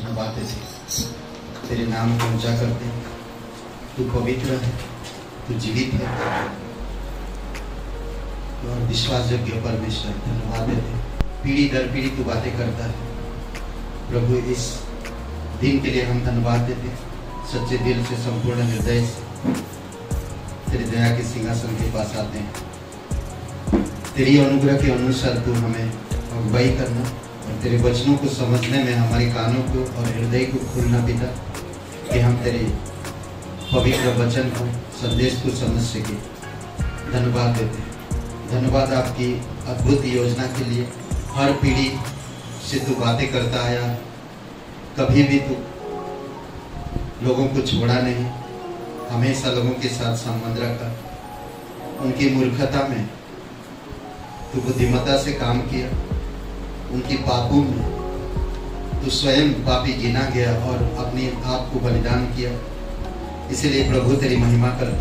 धन्यवाद है, तेरे नाम को ऊंचा करते हैं। तू पवित्र है, तू जीवित है और विश्वासयोग्य परमेश्वर। धन्यवाद देते, पीढ़ी दर पीढ़ी तू बातें करता है प्रभु। इस दिन के लिए हम धन्यवाद देते, सच्चे दिल से, संपूर्ण हृदय से तेरी दया के सिंहासन के पास आते हैं। तेरी अनुग्रह के अनुसार तू हमें अगुवाई करना और तेरे वचनों को समझने में हमारे कानों को और हृदय को खोलना पिता, कि हम तेरे पवित्र वचन को, संदेश को समझ सके। धन्यवाद देते हैं, धन्यवाद आपकी अद्भुत योजना के लिए। हर पीढ़ी से तू बातें करता आया, कभी भी तू लोगों को छोड़ा नहीं, हमेशा लोगों के साथ संबंध रखा। उनकी मूर्खता में तू बुद्धिमत्ता से काम किया, उनकी पापों में तू स्वयं पापी गिना गया और अपने आप को बलिदान किया। इसलिए प्रभु तेरी महिमा कर।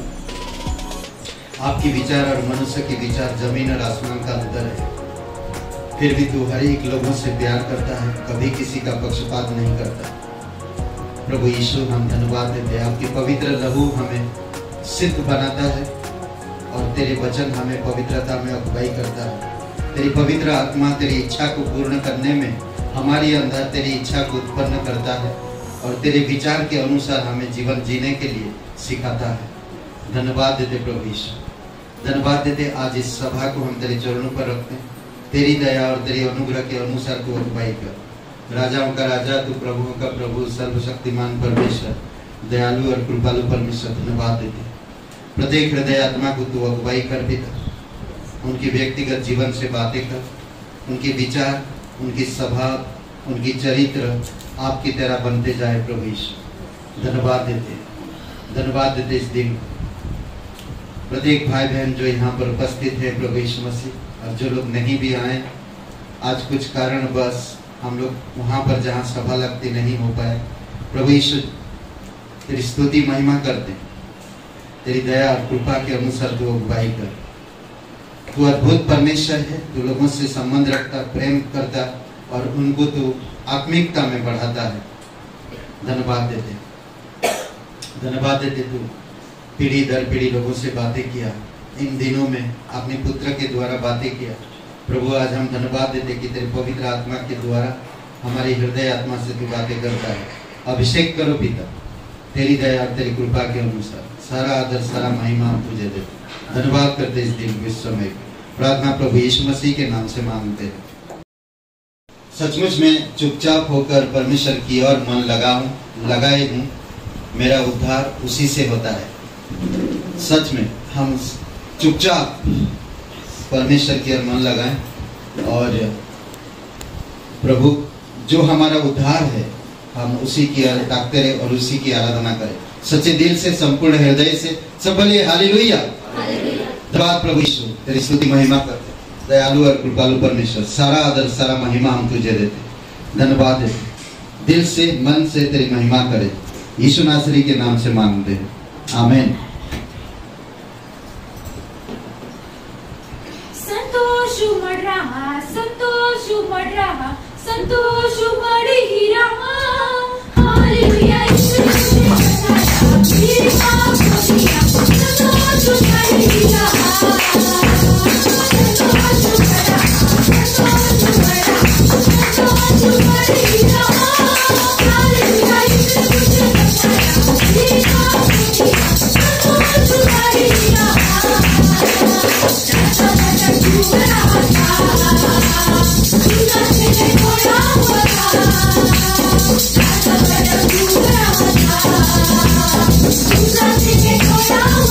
आपके विचार और मनुष्य के विचार जमीन और आसमान का अंतर है, फिर भी तू हर एक लोगों से प्यार करता है, कभी किसी का पक्षपात नहीं करता। प्रभु यीशु, हम धन्यवाद देते हैं, आपकी पवित्र लहू हमें सिद्ध बनाता है और तेरे वचन हमें पवित्रता में अगुवाई करता है। तेरी पवित्र आत्मा तेरी इच्छा को पूर्ण करने में हमारे अंदर तेरी इच्छा को उत्पन्न करता है और तेरे विचार के अनुसार हमें जीवन जीने के लिए सिखाता है। धन्यवाद देते प्रभु यीशु, धन्यवाद देते। आज इस सभा को हम तेरे चरणों पर रखते हैं, तेरी दया और तेरी अनुग्रह के अनुसार तू अगुवाई कर। राजाओं का राजा, तू प्रभुओं का प्रभु, सर्वशक्तिमान परमेश्वर, दयालु और कृपालु परमेश्वर। धन्यवाद देते, प्रत्येक हृदय आत्मा को तू अगुवाई कर पिता, उनकी व्यक्तिगत जीवन से बातें कर, उनके विचार, उनकी स्वभाव, उनकी चरित्र आपकी तरह बनते जाए प्रभु यीशु। धन्यवाद देते, धन्यवाद देते इस दिन प्रत्येक भाई बहन जो यहाँ पर उपस्थित है प्रभु यीशु मसीह, और जो लोग नहीं भी आए, आज कुछ कारण बस हम लोग वहाँ पर जहाँ सभा लगती नहीं हो पाए। प्रभु यीशु तेरी स्तुति महिमा करते, तेरी दया और कृपा के अनुसार तू अगुवाई कर। तू अद्भुत परमेश्वर है, तू लोगों से संबंध रखता, प्रेम करता और उनको तू आत्मिकता में बढ़ाता है। धन्यवाद देते, धन्यवाद देते। तू पीढ़ी दर पीढ़ी लोगों से बातें किया, इन दिनों में अपने पुत्र के द्वारा बातें किया प्रभु। आज हम धन्यवाद देते कि तेरे पवित्र आत्मा के द्वारा हमारी हृदय आत्मा से तू बातें करता है। अभिषेक करो पिता, तेरी दया और तेरी कृपा के अनुसार सारा आदर, सारा महिमा हम तुझे देते। धन्यवाद करते इस दिन को, इस समय प्रार्थना प्रभु यीशु मसीह के नाम से मांगते हैं। सचमुच में चुपचाप होकर परमेश्वर की ओर मन लगाए हूँ, मेरा उद्धार उसी से होता है। सच में हम चुपचाप परमेश्वर की ओर मन लगाएं और प्रभु जो हमारा उद्धार है हम उसी की ओर ताकते रहे और उसी की आराधना करें सच्चे दिल से, संपूर्ण हृदय से। सब बोलिए हालेलुया। धन्यवाद प्रभु यीशु, तेरी स्तुति महिमा करते, दयालु और कृपालु परमेश्वर। सारा आदर, सारा महिमा हम तुझे देते। धन्यवाद देते, दिल से, मन से तेरी महिमा करें। यीशु नासरी के नाम से मांगते हैं, आमीन। संतोष उमड़ रहा, संतोष उमड़ रहा, संतोष उमड़ ही रहा। हालेलुया, यीशु मेरे पाप को दिया, संतोष उमड़ ही रहा, संतोष उमड़ रहा, संतोष उमड़ रहा, संतोष उमड़ ही रहा। हालेलुया, यीशु मेरे पाप को दिया, संतोष उमड़ ही रहा। Thank you.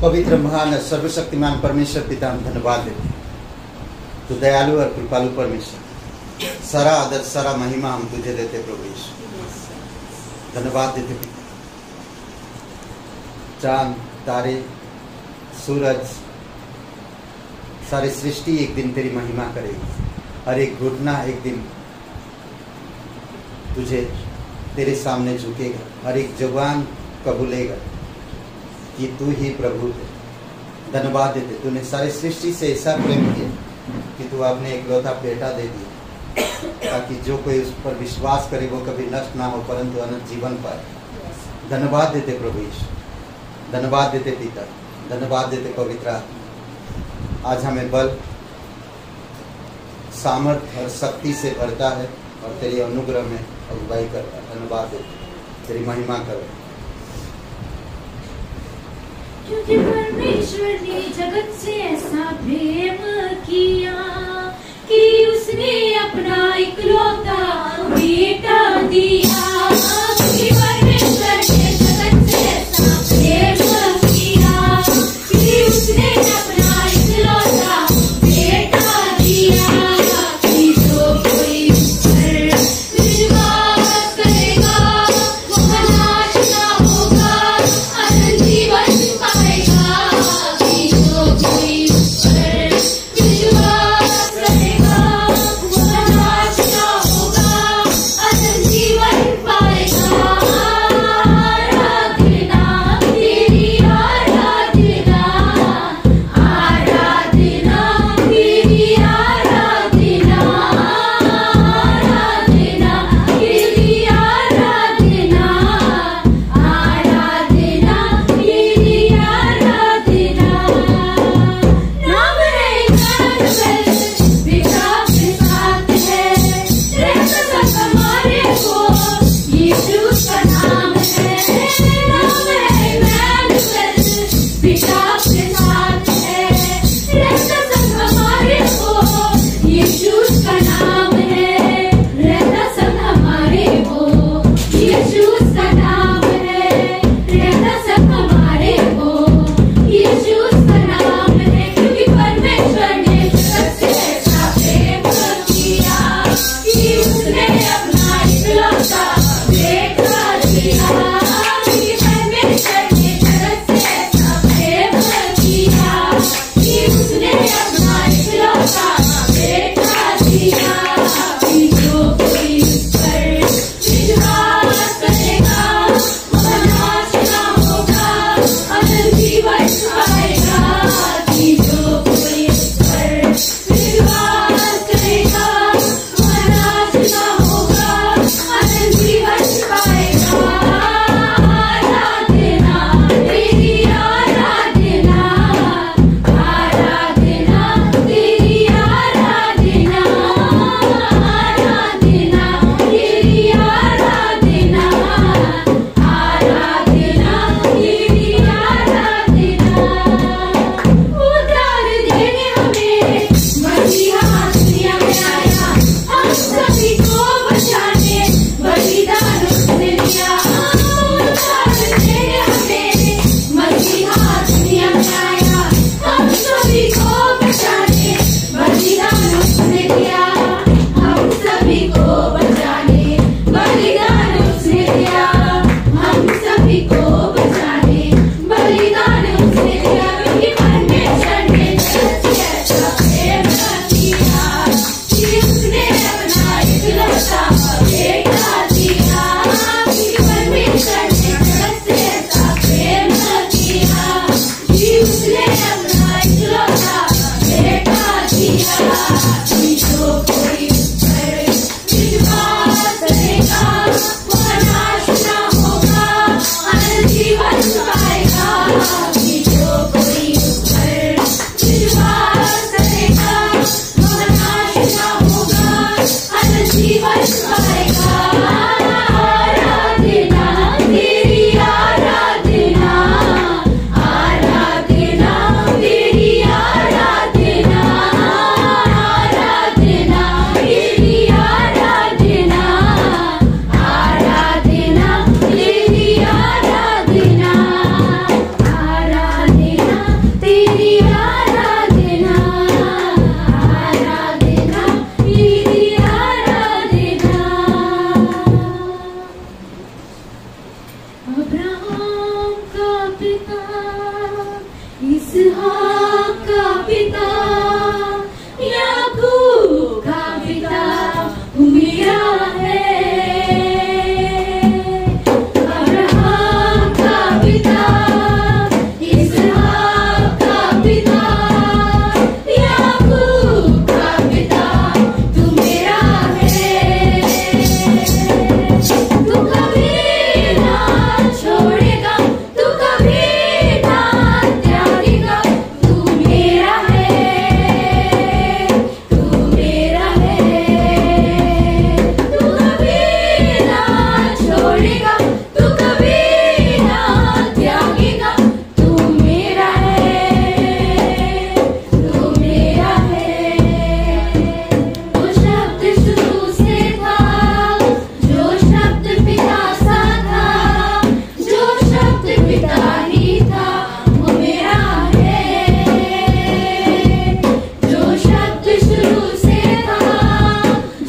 पवित्र महान सर्वशक्तिमान परमेश्वर पिता हम धन्यवाद देते हैं। तो दयालु और कृपालु परमेश्वर, सारा आदर सारा महिमा हम तुझे देते प्रभु यीशु। धन्यवाद देते पिता। चांद तारे सूरज सारी सृष्टि एक दिन तेरी महिमा करेगी। हर एक घुटना एक दिन तुझे तेरे सामने झुकेगा। हर एक जुबान कबूलेगा कि तू ही प्रभु है। धन्यवाद देते, तूने सारी सृष्टि से ऐसा प्रेम किया कि तू अपने इकलौता बेटा दे दिया, ताकि जो कोई उस पर विश्वास करे वो कभी नष्ट ना हो परंतु अनंत जीवन पाए। धन्यवाद देते प्रभु यीशु, धन्यवाद देते पिता, धन्यवाद देते पवित्र आत्मा। आज हमें बल सामर्थ्य और शक्ति से भरता है और तेरी अनुग्रह में अगुवाई करता है। धन्यवाद देते, तेरी महिमा करो। क्योंकि परमेश्वर ने जगत से ऐसा प्रेम किया कि उसने अपना इकलौता बेटा दिया। क्योंकि परमेश्वर ने जगत से ऐसा प्रेम किया कि उसने अपना इकलौता बेटा दिया, कि जो कोई उस पर विश्वास करेगा वो नाश ना होगा, अनंत जीवन पाएगा। कि जो कोई उस पर विश्वास करेगा वो नाश ना होगा, अनंत जीवन इसहाक का पिता, याकूब का पिता तू मेरा है। अब्राहम का पिता, इसहाक का पिता, याकूब का पिता तू मेरा है। तू कभी ना छोड़ेगा, तू कभी ना त्यागेगा, तू मेरा है, तू मेरा है। तू कभी ना छोड़ेगा, तू कभी ना त्यागेगा, तू मेरा है, तू मेरा है। वो शब्द शुरू से था, जो शब्द पिता सा था, जो शब्द पिता ही था, वो मेरा है। जो शब्द शुरू से था,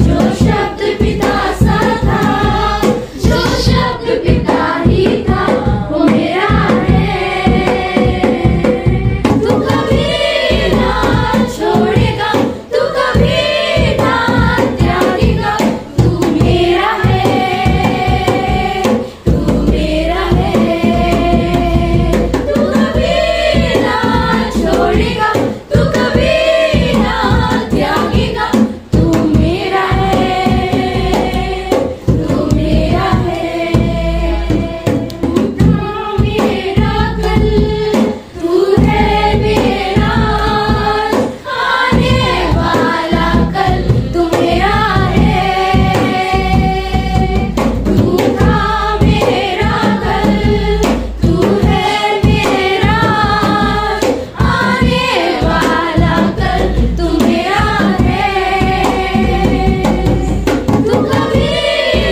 जो शब्द पिता सा था, जो शब्द पिता ही था, वो मेरा है। तू कभी ना छोड़ेगा, तू कभी ना त्यागेगा, तू मेरा है, तू मेरा है। तू कभी ना छोड़ेगा, तू कभी ना त्यागेगा, तू मेरा है, तू मेरा है। तू था मेरा कल, तू है मेरा आज, आने वाला कल तू मेरा है। तू था मेरा कल, तू है मेरा आज, आने वाला कल तू मेरा है। तू कभी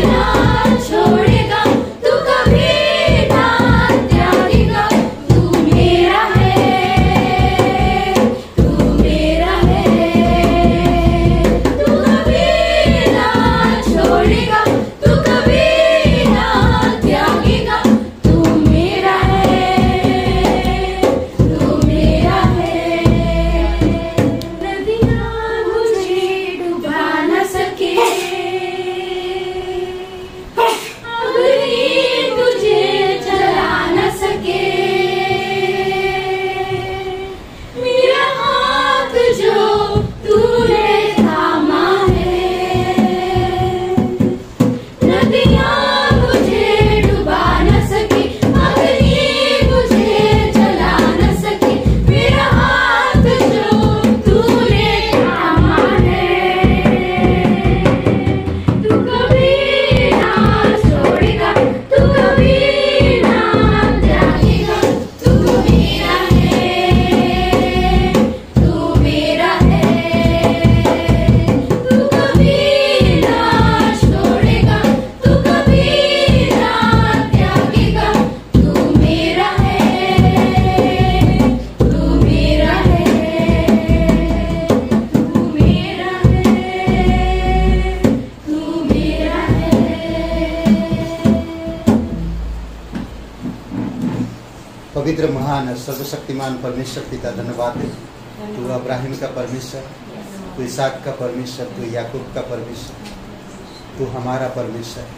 ना छोड़ेगा, तू कभी ना त्यागेगा, तू मेरा है, तू मेरा है। तू कभी ना छोड़ेगा, तू कभी ना त्यागेगा, तू मेरा है, तू मेरा है। नदियाँ मुझे डुबा न सके, अग्नि तुझे जला न सके। मेरा हाथ जो तूने थामा है, नदियाँ मुझे डुबा न सके, अग्नि मुझे जला न सके। मेरा हाथ जो तूने थामा है, तू कभी ना छोड़ेगा, तू कभी ना त्यागेगा, तू मेरा है, तू मेरा है। तू कभी ना छोड़ेगा, तू कभी ना त्यागेगा, तू मेरा है, तू मेरा है, तू मेरा है, तू मेरा है। पवित्र महान और सर्वशक्तिमान परमेश्वर पिता धन्यवाद है। तू अब्राहिम का परमेश्वर, तू इसहाक का परमेश्वर, तू याकूब का परमेश्वर, तू हमारा परमेश्वर है।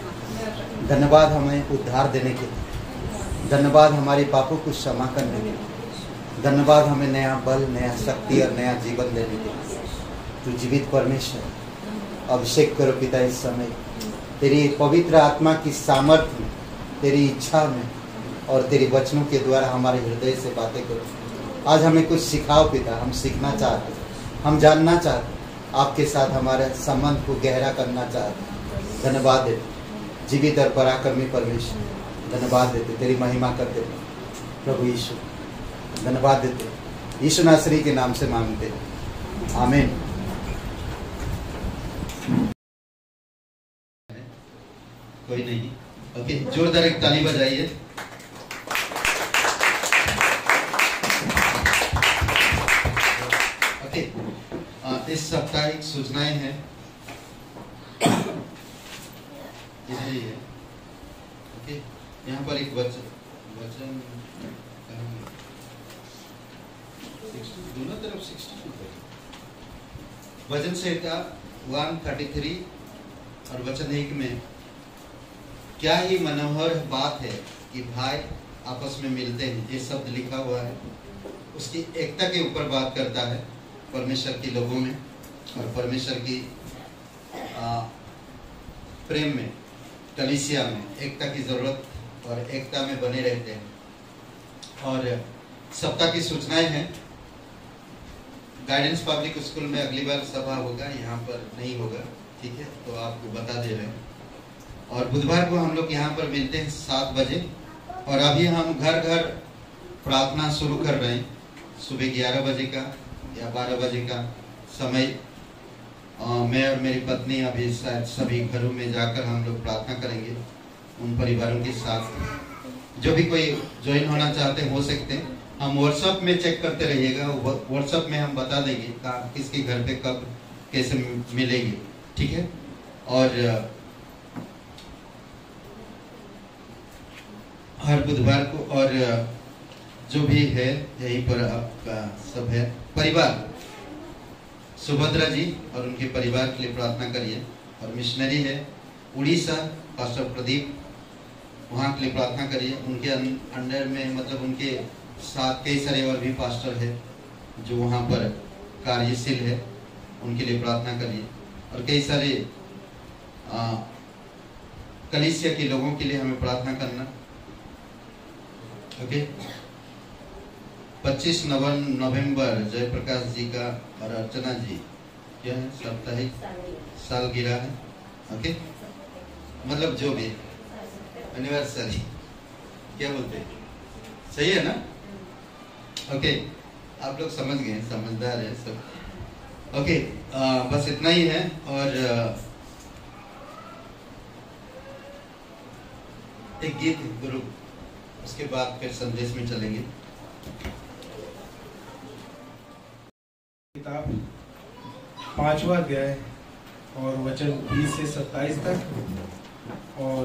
धन्यवाद हमें उद्धार देने के लिए, धन्यवाद हमारे पापों को क्षमा करने के लिए, धन्यवाद हमें नया बल, नया शक्ति और नया जीवन देने के लिए। तू जीवित परमेश्वर। अभिषेक करो पिता इस समय तेरी पवित्र आत्मा की सामर्थ्य में, तेरी इच्छा में और तेरी वचनों के द्वारा हमारे हृदय से बातें करो। आज हमें कुछ सिखाओ पिता, हम सीखना चाहते हैं, हम जानना चाहते हैं, आपके साथ हमारे संबंध को गहरा करना चाहते हैं। धन्यवाद देते जीवित और पराक्रमी परमेश्वर, धन्यवाद देते, तेरी महिमा करते प्रभु यीशु। धन्यवाद देते, यीशु नासरी के नाम से मांगते हैं, आमीन। कोई नहीं, ओके, जोरदार एक ताली बजाइए। ओके, इस साप्ताहिक सूचनाएं हैं, इधर ही है। ओके, यहाँ पर एक वचन वचन संहिता 133 और वचन 1 में क्या ही मनोहर बात है कि भाई आपस में मिलते हैं, ये शब्द लिखा हुआ है। उसकी एकता के ऊपर बात करता है, परमेश्वर के लोगों में और परमेश्वर की प्रेम में, कलीसिया में एकता की जरूरत और एकता में बने रहते हैं। और सप्ताह की सूचनाएं हैं। गाइडेंस पब्लिक स्कूल में अगली बार सभा होगा, यहाँ पर नहीं होगा, ठीक है, तो आपको बता दे रहे हैं। और बुधवार को हम लोग यहाँ पर मिलते हैं 7 बजे। और अभी हम घर घर प्रार्थना शुरू कर रहे हैं, सुबह 11 बजे का या 12 बजे का समय। मैं और मेरी पत्नी अभी शायद सभी घरों में जाकर हम लोग प्रार्थना करेंगे उन परिवारों के साथ। जो भी कोई ज्वाइन होना चाहते हैं हो सकते हैं। हम व्हाट्सएप में चेक करते रहिएगा, व्हाट्सएप में हम बता देंगे किसके घर पे कब कैसे मिलेंगे, ठीक है। और हर बुधवार को, और जो भी है यहीं पर आपका सब है। परिवार, सुभद्रा जी और उनके परिवार के लिए प्रार्थना करिए। और मिशनरी है उड़ीसा, पास्टर प्रदीप, वहाँ के लिए प्रार्थना करिए। उनके अंडर में, मतलब उनके साथ कई सारे और भी पास्टर है जो वहाँ पर कार्यशील है, उनके लिए प्रार्थना करिए। और कई सारे कलीसिया के लोगों के लिए हमें प्रार्थना करना। ओके। 25 नवंबर जयप्रकाश जी का और अर्चना जी क्या है, साप्ताहिक सालगिरह है। ओके, मतलब जो भी एनिवर्सरी क्या बोलते हैं, सही है ना। ओके, आप लोग समझ गए, समझदार है सब। ओके, बस इतना ही है। और एक गीत गुरु, उसके बाद फिर संदेश में चलेंगे। किताब 5वां अध्याय और वचन 20 से 27 तक, और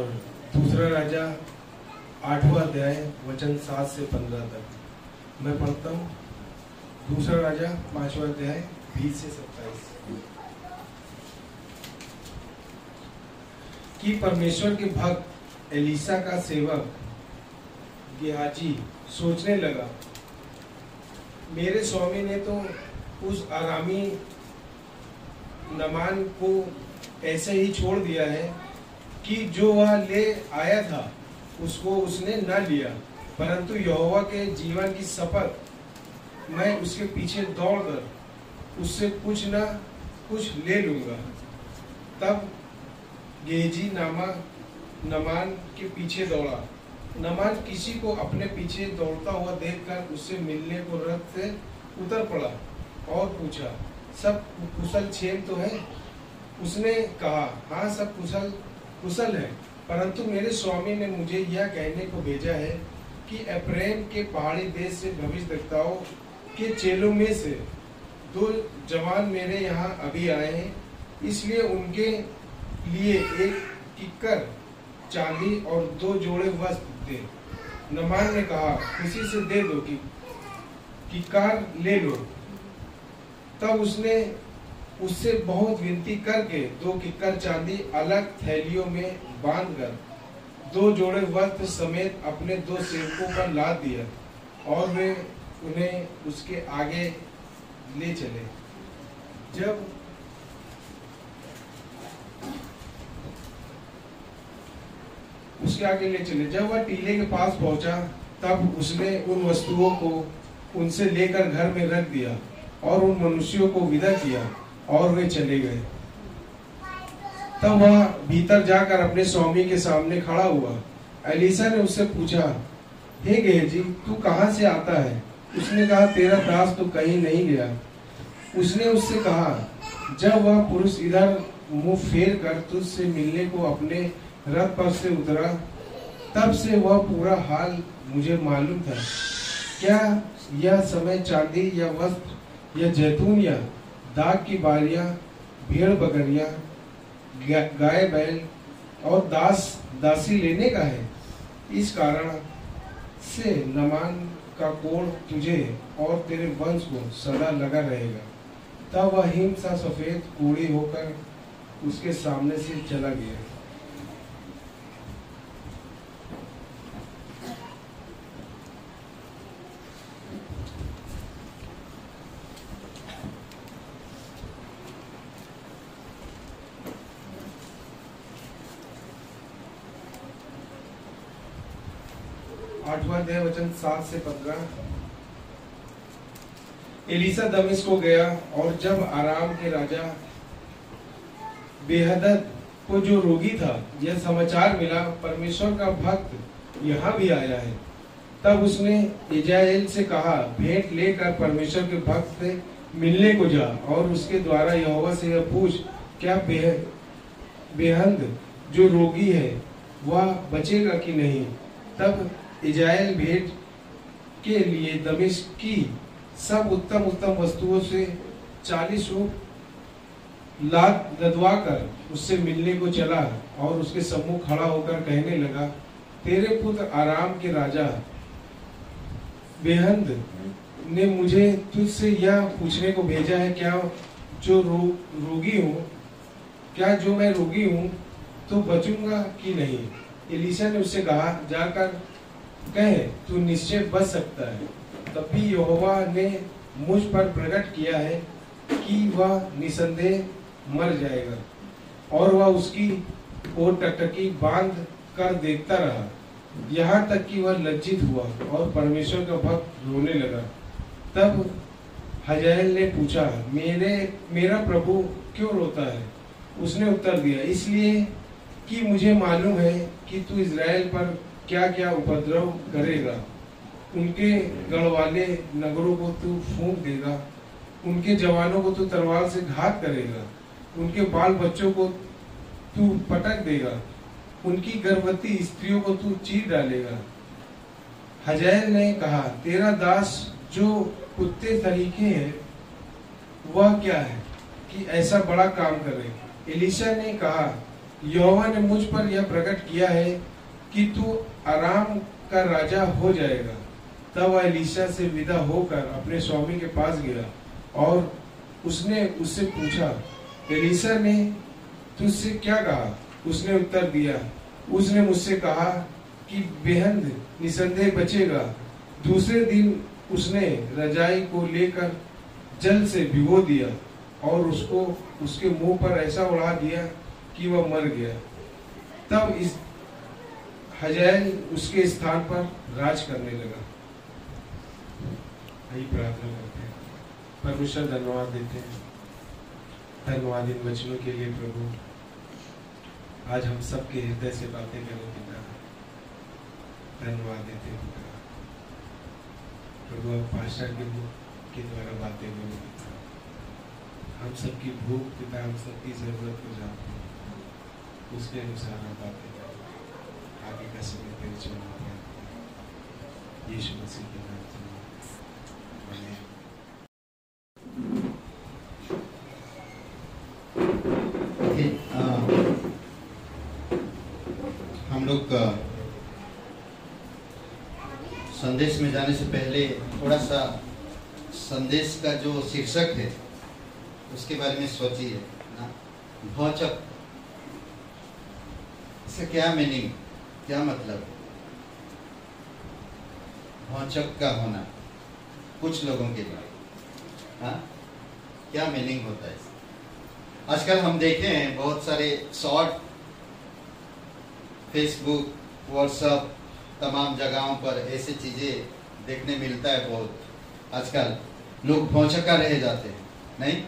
दूसरा राजा 8वां अध्याय वचन 7 से 15 तक। मैं पढ़ता हूँ। दूसरा राजा 5वां अध्याय 20 से 27। कि परमेश्वर के भक्त एलीसा का सेवक गेहाजी सोचने लगा, मेरे स्वामी ने तो उस आरामी नमान को ऐसे ही छोड़ दिया है कि जो वह ले आया था उसको उसने न लिया, परंतु यहोवा के जीवन की शपथ मैं उसके पीछे दौड़कर उससे कुछ न कुछ ले लूंगा। तब गेहाजी नमान के पीछे दौड़ा। नमान किसी को अपने पीछे दौड़ता हुआ देखकर उससे मिलने को रथ से उतर पड़ा और पूछा, सब कुशल क्षेम तो है? उसने कहा, हाँ सब कुशल है, परंतु मेरे स्वामी ने मुझे यह कहने को भेजा है कि एफ्राइम के पहाड़ी देश से भविष्यद्वक्ताओं के चेलों में से 2 जवान मेरे यहाँ अभी आए हैं, इसलिए उनके लिए एक किक्कर चांदी और 2 जोड़े वस्त्र दे। नमान ने कहा, किसी से दे दो कि किक्कार ले लो। तब उसने उससे बहुत विनती करके 2 किक्कर चांदी अलग थैलियों में बांधकर 2 जोड़े वस्त्र समेत अपने 2 सेवकों पर लाद दिया, और वे उन्हें उसके आगे ले चले। जब वह टीले के पास पहुंचा, तब उसने उन वस्तुओं को उनसे लेकर घर में रख दिया और उन मनुष्यों को विदा किया और वे चले गए। तब वह भीतर जाकर अपने स्वामी के सामने खड़ा हुआ। एलीसा ने उससे पूछा, हे गेहाजी, तू कहाँ से आता है? उसने कहा, तेरा दास तो कहीं नहीं गया। उसने उससे कहा, जब वह पुरुष इधर मुंह फेर कर तुझसे मिलने को अपने रथ पर से उतरा, तब से वह पूरा हाल मुझे मालूम था। क्या यह समय चांदी या वस्त्र या जैतून या दाग की बारियां, भेड़ बकरियां, गाय बैल और दास दासी लेने का है? इस कारण से नमान का कोड़ तुझे और तेरे वंश को सदा लगा रहेगा। तब वह हिम सा सफेद कोड़ी होकर उसके सामने से चला गया। आठवां अध्याय वचन 7 से 15। एलीसा दमिश्क को गया और जब आराम के राजा बेहदद को जो रोगी था यह समाचार मिला परमेश्वर का भक्त यहाँ भी आया है, तब उसने इज़राइल से कहा, भेंट लेकर परमेश्वर के भक्त से मिलने को जा और उसके द्वारा यहोवा से यह पूछ, क्या बेहद जो रोगी है वह बचेगा कि नहीं। तब इज़राइल भेंट के लिए दमिश्क की सब उत्तम उत्तम वस्तुओं से 40 ऊँट लाद लदवा कर उससे मिलने को चला और उसके सम्मुख खड़ा होकर कहने लगा, तेरे पुत्र आराम के राजा बेहद ने मुझे तुझसे यह पूछने को भेजा है, क्या जो रोगी हूँ, क्या जो मैं रोगी हूँ तो बचूंगा कि नहीं। एलीशा ने उससे कहा, जाकर कहे तू निश्चय बच सकता है। तब भी यहोवा ने मुझ पर प्रकट किया है कि वह निसंदेह मर जाएगा। और वह उसकी ओर टकटकी बांध कर देखता रहा, यहाँ तक कि वह लज्जित हुआ और परमेश्वर का भक्त रोने लगा। तब हजाएल ने पूछा, मेरा प्रभु क्यों रोता है। उसने उत्तर दिया, इसलिए कि मुझे मालूम है कि तू इज़राइल पर क्या क्या उपद्रव करेगा। उनके गढ़वाले नगरों को तू फूंक देगा, उनके जवानों को तू तलवार से घात करेगा, उनके बाल बच्चों को तू पटक देगा, उनकी गर्भवती स्त्रियों को तू चीर डालेगा। हजाएल ने कहा, तेरा दास जो कुत्ते तरीके है वह क्या है कि ऐसा बड़ा काम करे। एलीशा ने कहा, यहोवा ने मुझ पर यह प्रकट किया है कि तू आराम का राजा हो जाएगा। तब वह एलीशा से विदा होकर अपने स्वामी के पास गया और उसने उससे पूछा, एलीशा ने तुझसे क्या कहा। उसने उत्तर दिया, उसने मुझसे कहा कि बेहद निसंदेह बचेगा। दूसरे दिन उसने रजाई को लेकर जल से भिगो दिया और उसको उसके मुंह पर ऐसा उड़ा दिया कि वह मर गया। तब इस हजाएल उसके स्थान पर राज करने लगा। यही प्रार्थना करते हैं। परमेश्वर धन्यवाद देते हैं, धन्यवाद इन वचनों के लिए प्रभु। आज हम सबके हृदय से बातें करने की धन्यवाद देते हैं प्रभु। अब पास्टर के द्वारा बातें करो पिता। हम सबकी भूख पिता, हम सबकी जरूरत को जानते हैं, उसके अनुसार हम बातें करें। आगे का समय तेरे चरणों में है। यीशु मसीह के नाम से आमीन। हम लोग संदेश में जाने से पहले थोड़ा सा संदेश का जो शीर्षक है उसके बारे में सोचिए ना। भौचक, इसका क्या मीनिंग, क्या मतलब। भौचक का होना कुछ लोगों के लिए, हाँ, क्या मीनिंग होता है। आजकल हम देखे हैं बहुत सारे शॉर्ट, फेसबुक, व्हाट्सएप, तमाम जगहों पर ऐसे चीजें देखने मिलता है। बहुत आजकल लोग भौचक्का रह जाते हैं, नहीं।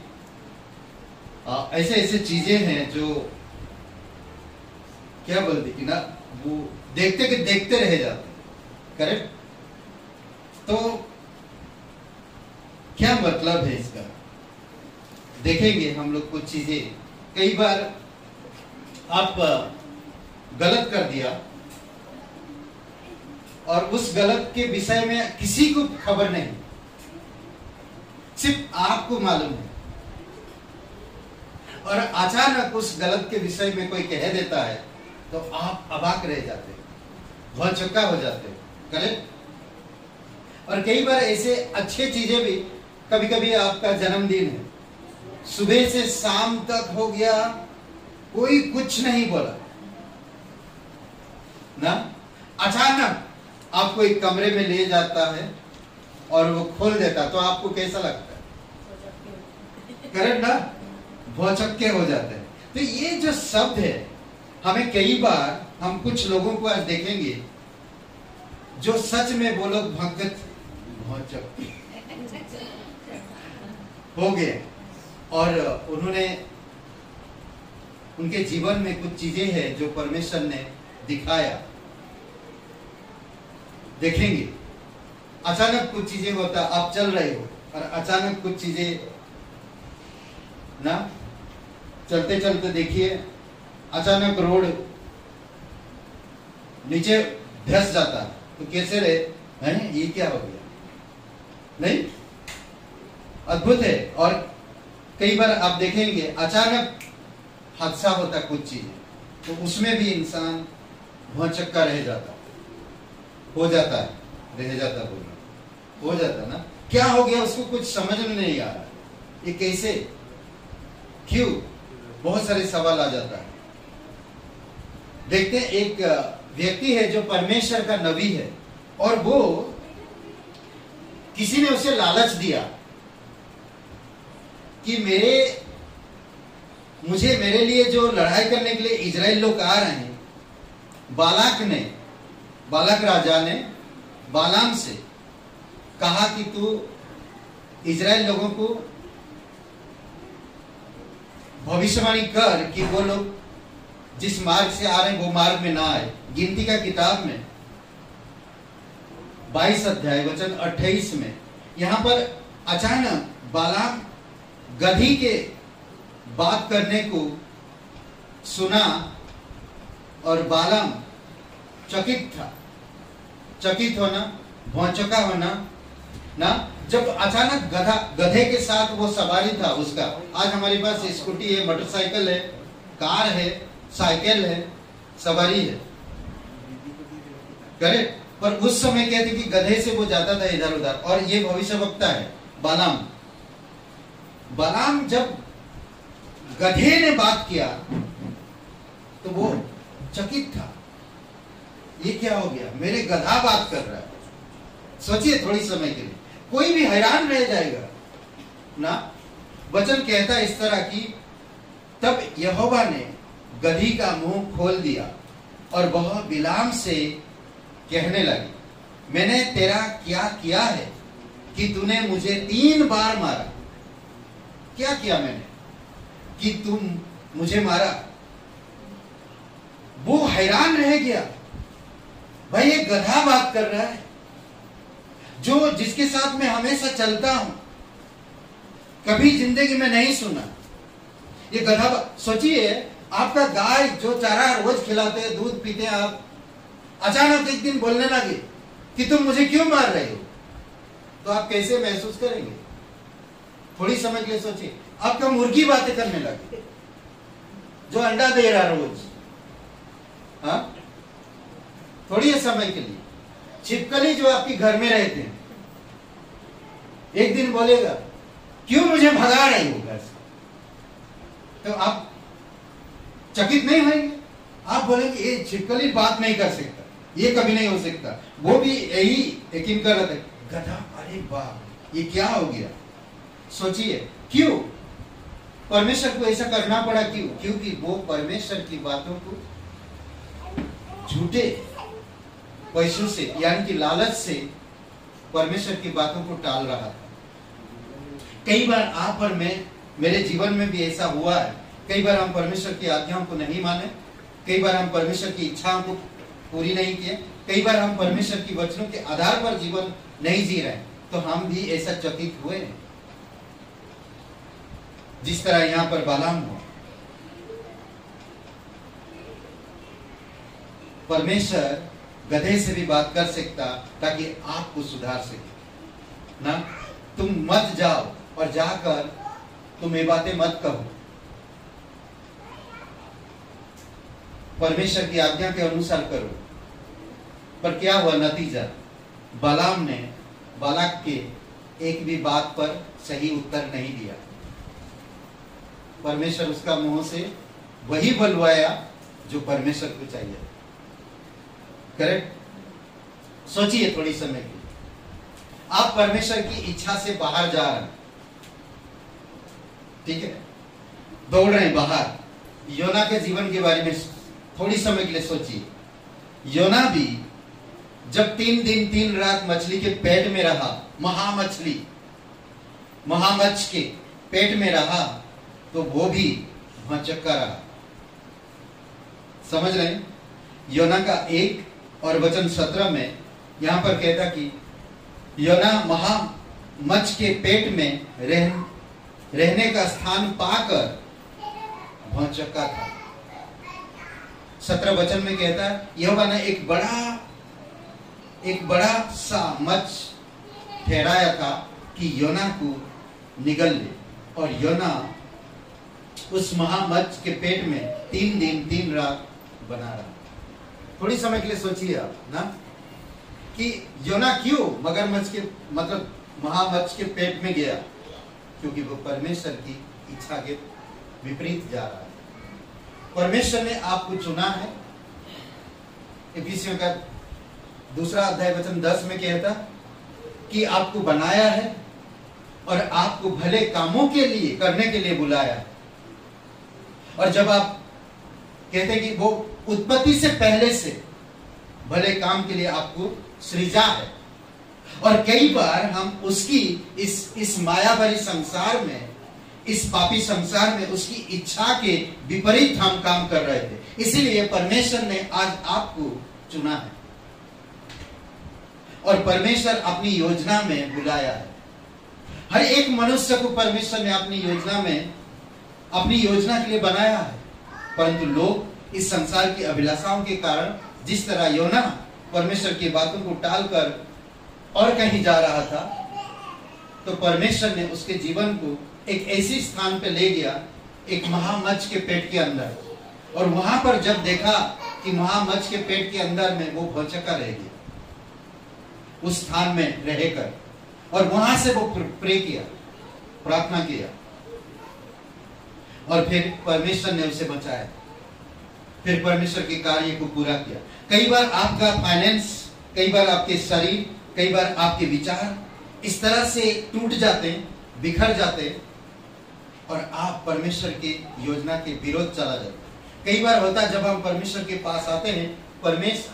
ऐसे ऐसे चीजें हैं जो क्या बोलते कि ना, वो देखते के देखते रह जाते हैं। करेक्ट। तो क्या मतलब है इसका, देखेंगे हम लोग कुछ चीजें। कई बार आप गलत कर दिया और उस गलत के विषय में किसी को खबर नहीं, सिर्फ आपको मालूम है, और अचानक उस गलत के विषय में कोई कह देता है तो आप अबाक रह जाते, भौचक्का हो जाते। करेक्ट। और कई बार ऐसे अच्छे चीजें भी, कभी कभी आपका जन्मदिन है, सुबह से शाम तक हो गया, कोई कुछ नहीं बोला ना, अचानक आपको एक कमरे में ले जाता है और वो खोल देता, तो आपको कैसा लगता है? करेक्ट ना, भौचक्के हो जाते हैं। तो ये जो शब्द है, हमें कई बार, हम कुछ लोगों को आज देखेंगे जो सच में वो लोग भगत भौचक्के हो गए, और उन्होंने, उनके जीवन में कुछ चीजें हैं जो परमेश्वर ने दिखाया। देखेंगे अचानक कुछ चीजें होता, आप चल रहे हो और अचानक कुछ चीजें ना, चलते चलते देखिए अचानक रोड नीचे धस जाता, तो कैसे रहे हैं, ये क्या हो गया? नहीं, अद्भुत है। और कई बार आप देखेंगे अचानक हादसा होता कुछ चीज, तो उसमें भी इंसान भौचक्का रह जाता, हो जाता है, रह जाता, बोलना हो जाता ना, क्या हो गया उसको कुछ समझ में नहीं आ रहा, ये कैसे, क्यों, बहुत सारे सवाल आ जाता है। देखते हैं एक व्यक्ति है जो परमेश्वर का नबी है, और वो, किसी ने उसे लालच दिया कि मुझे मेरे लिए जो लड़ाई करने के लिए इजराइल लोग आ रहे हैं, बालाक राजा ने बालाम से कहा कि तू इजराइल लोगों को भविष्यवाणी कर कि वो लोग जिस मार्ग से आ रहे हैं वो मार्ग में ना आए। गिनती का किताब में 22 अध्याय वचन 28 में, यहां पर अचानक बालाम गधी के बात करने को सुना और बालाम चकित था, चकित होना, भौचक्का होना ना, जब अचानक गधे के साथ वो सवारी था उसका। आज हमारे पास स्कूटी है, मोटरसाइकिल है, कार है, साइकिल है, सवारी है, करेक्ट, पर उस समय क्या थी कि गधे से वो जाता था इधर उधर। और ये भविष्यवक्ता है बालाम जब गधे ने बात किया तो वो चकित था, ये क्या हो गया, मेरे गधा बात कर रहा है। सोचिए थोड़ी समय के लिए, कोई भी हैरान रह जाएगा ना। वचन कहता है इस तरह की, तब यहोवा ने गधी का मुंह खोल दिया और वह बिलाम से कहने लगी, मैंने तेरा क्या किया है कि तूने मुझे 3 बार मारा? क्या किया मैंने कि तुम मुझे मारा? वो हैरान रह गया, भाई ये गधा बात कर रहा है, जो जिसके साथ मैं हमेशा चलता हूं, कभी जिंदगी में नहीं सुना ये गधा। सोचिए आपका गाय जो चारा रोज खिलाते हैं, दूध पीते हैं, आप अचानक एक दिन बोलने लगे कि तुम मुझे क्यों मार रहे हो, तो आप कैसे महसूस करेंगे? थोड़ी समय के लिए सोचिए, आपका मुर्गी बातें करने लगे जो अंडा दे रहा रोज, हाँ, थोड़ी समय के लिए छिपकली जो आपके घर में रहते हैं, एक दिन बोलेगा क्यों मुझे भगा रही हो घर से, तो आप चकित नहीं होंगे? आप बोलेंगे ये छिपकली बात नहीं कर सकता, ये कभी नहीं हो सकता। वो भी यही यकीन कर रहे थे, गधा, अरे बाप ये क्या हो गया। सोचिए क्यों परमेश्वर को ऐसा करना पड़ा, क्यों? क्योंकि वो परमेश्वर की बातों को झूठे पैसों से यानी कि लालच से परमेश्वर की बातों को टाल रहा था। कई बार आप और मैं, मेरे जीवन में भी ऐसा हुआ है, कई बार हम परमेश्वर की आज्ञाओं को नहीं माने, कई बार हम परमेश्वर की इच्छाओं को पूरी नहीं किए, कई बार हम परमेश्वर की वचनों के आधार पर जीवन नहीं जी रहे, तो हम भी ऐसा चकित हुए हैं जिस तरह यहां पर बालाम हुआ। परमेश्वर गधे से भी बात कर सकता ताकि आपको सुधार सके ना। तुम मत जाओ और जाकर तुम ये बातें मत कहो, परमेश्वर की आज्ञा के अनुसार करो। पर क्या हुआ नतीजा? बालाम ने बालाक के एक भी बात पर सही उत्तर नहीं दिया। परमेश्वर उसका मुंह से वही बुलवाया जो परमेश्वर को चाहिए। करेक्ट? सोचिए थोड़ी समय की, आप परमेश्वर की इच्छा से बाहर जा रहे हैं, ठीक है, दौड़ रहे हैं बाहर। योना के जीवन के बारे में थोड़ी समय के लिए सोचिए। योना भी जब 3 दिन 3 रात मछली के पेट में रहा, महामच्छ के पेट में रहा, तो वो भी भौचक्का रहा। समझ रहे हैं? योना का 1 और वचन 17 में यहां पर कहता कि योना महामच्छ के पेट में रहने का स्थान पाकर भौचक्का था। 17 वचन में कहता है यहोवा ने एक बड़ा सा मच्छ ठहराया था कि योना को निगल ले, और योना उस महामच्छ के पेट में 3 दिन 3 रात बना रहा। थोड़ी समय के लिए सोचिए आप ना कि योना क्यों मगरमच्छ के मतलब महामच्छ के पेट में गया, क्योंकि वो परमेश्वर की इच्छा के विपरीत जा रहा है। परमेश्वर ने आपको चुना है। इफिसियों का 2 अध्याय वचन 10 में कहता कि आपको बनाया है और आपको भले कामों के लिए करने के लिए बुलाया है। और जब आप कहते हैं कि वो उत्पत्ति से पहले से भले काम के लिए आपको सृजा है, और कई बार हम उसकी इस माया भरी संसार में, इस पापी संसार में उसकी इच्छा के विपरीत हम काम कर रहे थे। इसीलिए परमेश्वर ने आज आपको चुना है और परमेश्वर अपनी योजना में बुलाया है। हर एक मनुष्य को परमेश्वर ने अपनी योजना के लिए बनाया है, परंतु लोग इस संसार की अभिलाषाओं के कारण, जिस तरह योना परमेश्वर की बातों को टालकर और कहीं जा रहा था, तो परमेश्वर ने उसके जीवन को एक ऐसी स्थान पे ले गया, एक महामच्छ के पेट के अंदर, और वहां पर जब देखा कि महामच्छ के पेट के अंदर में वो भौचक्का रह गया, उस स्थान में रहकर, और वहां से वो प्रे किया, प्रार्थना किया, और फिर परमेश्वर ने उसे बचाया, फिर परमेश्वर के कार्य को पूरा किया। कई बार आपका फाइनेंस, कई बार आपके शरीर, कई बार आपके विचार इस तरह से टूट जाते हैं, बिखर जाते हैं, और आप परमेश्वर की योजना के विरोध चला जाते हैं। कई बार होता है जब हम परमेश्वर के पास आते हैं,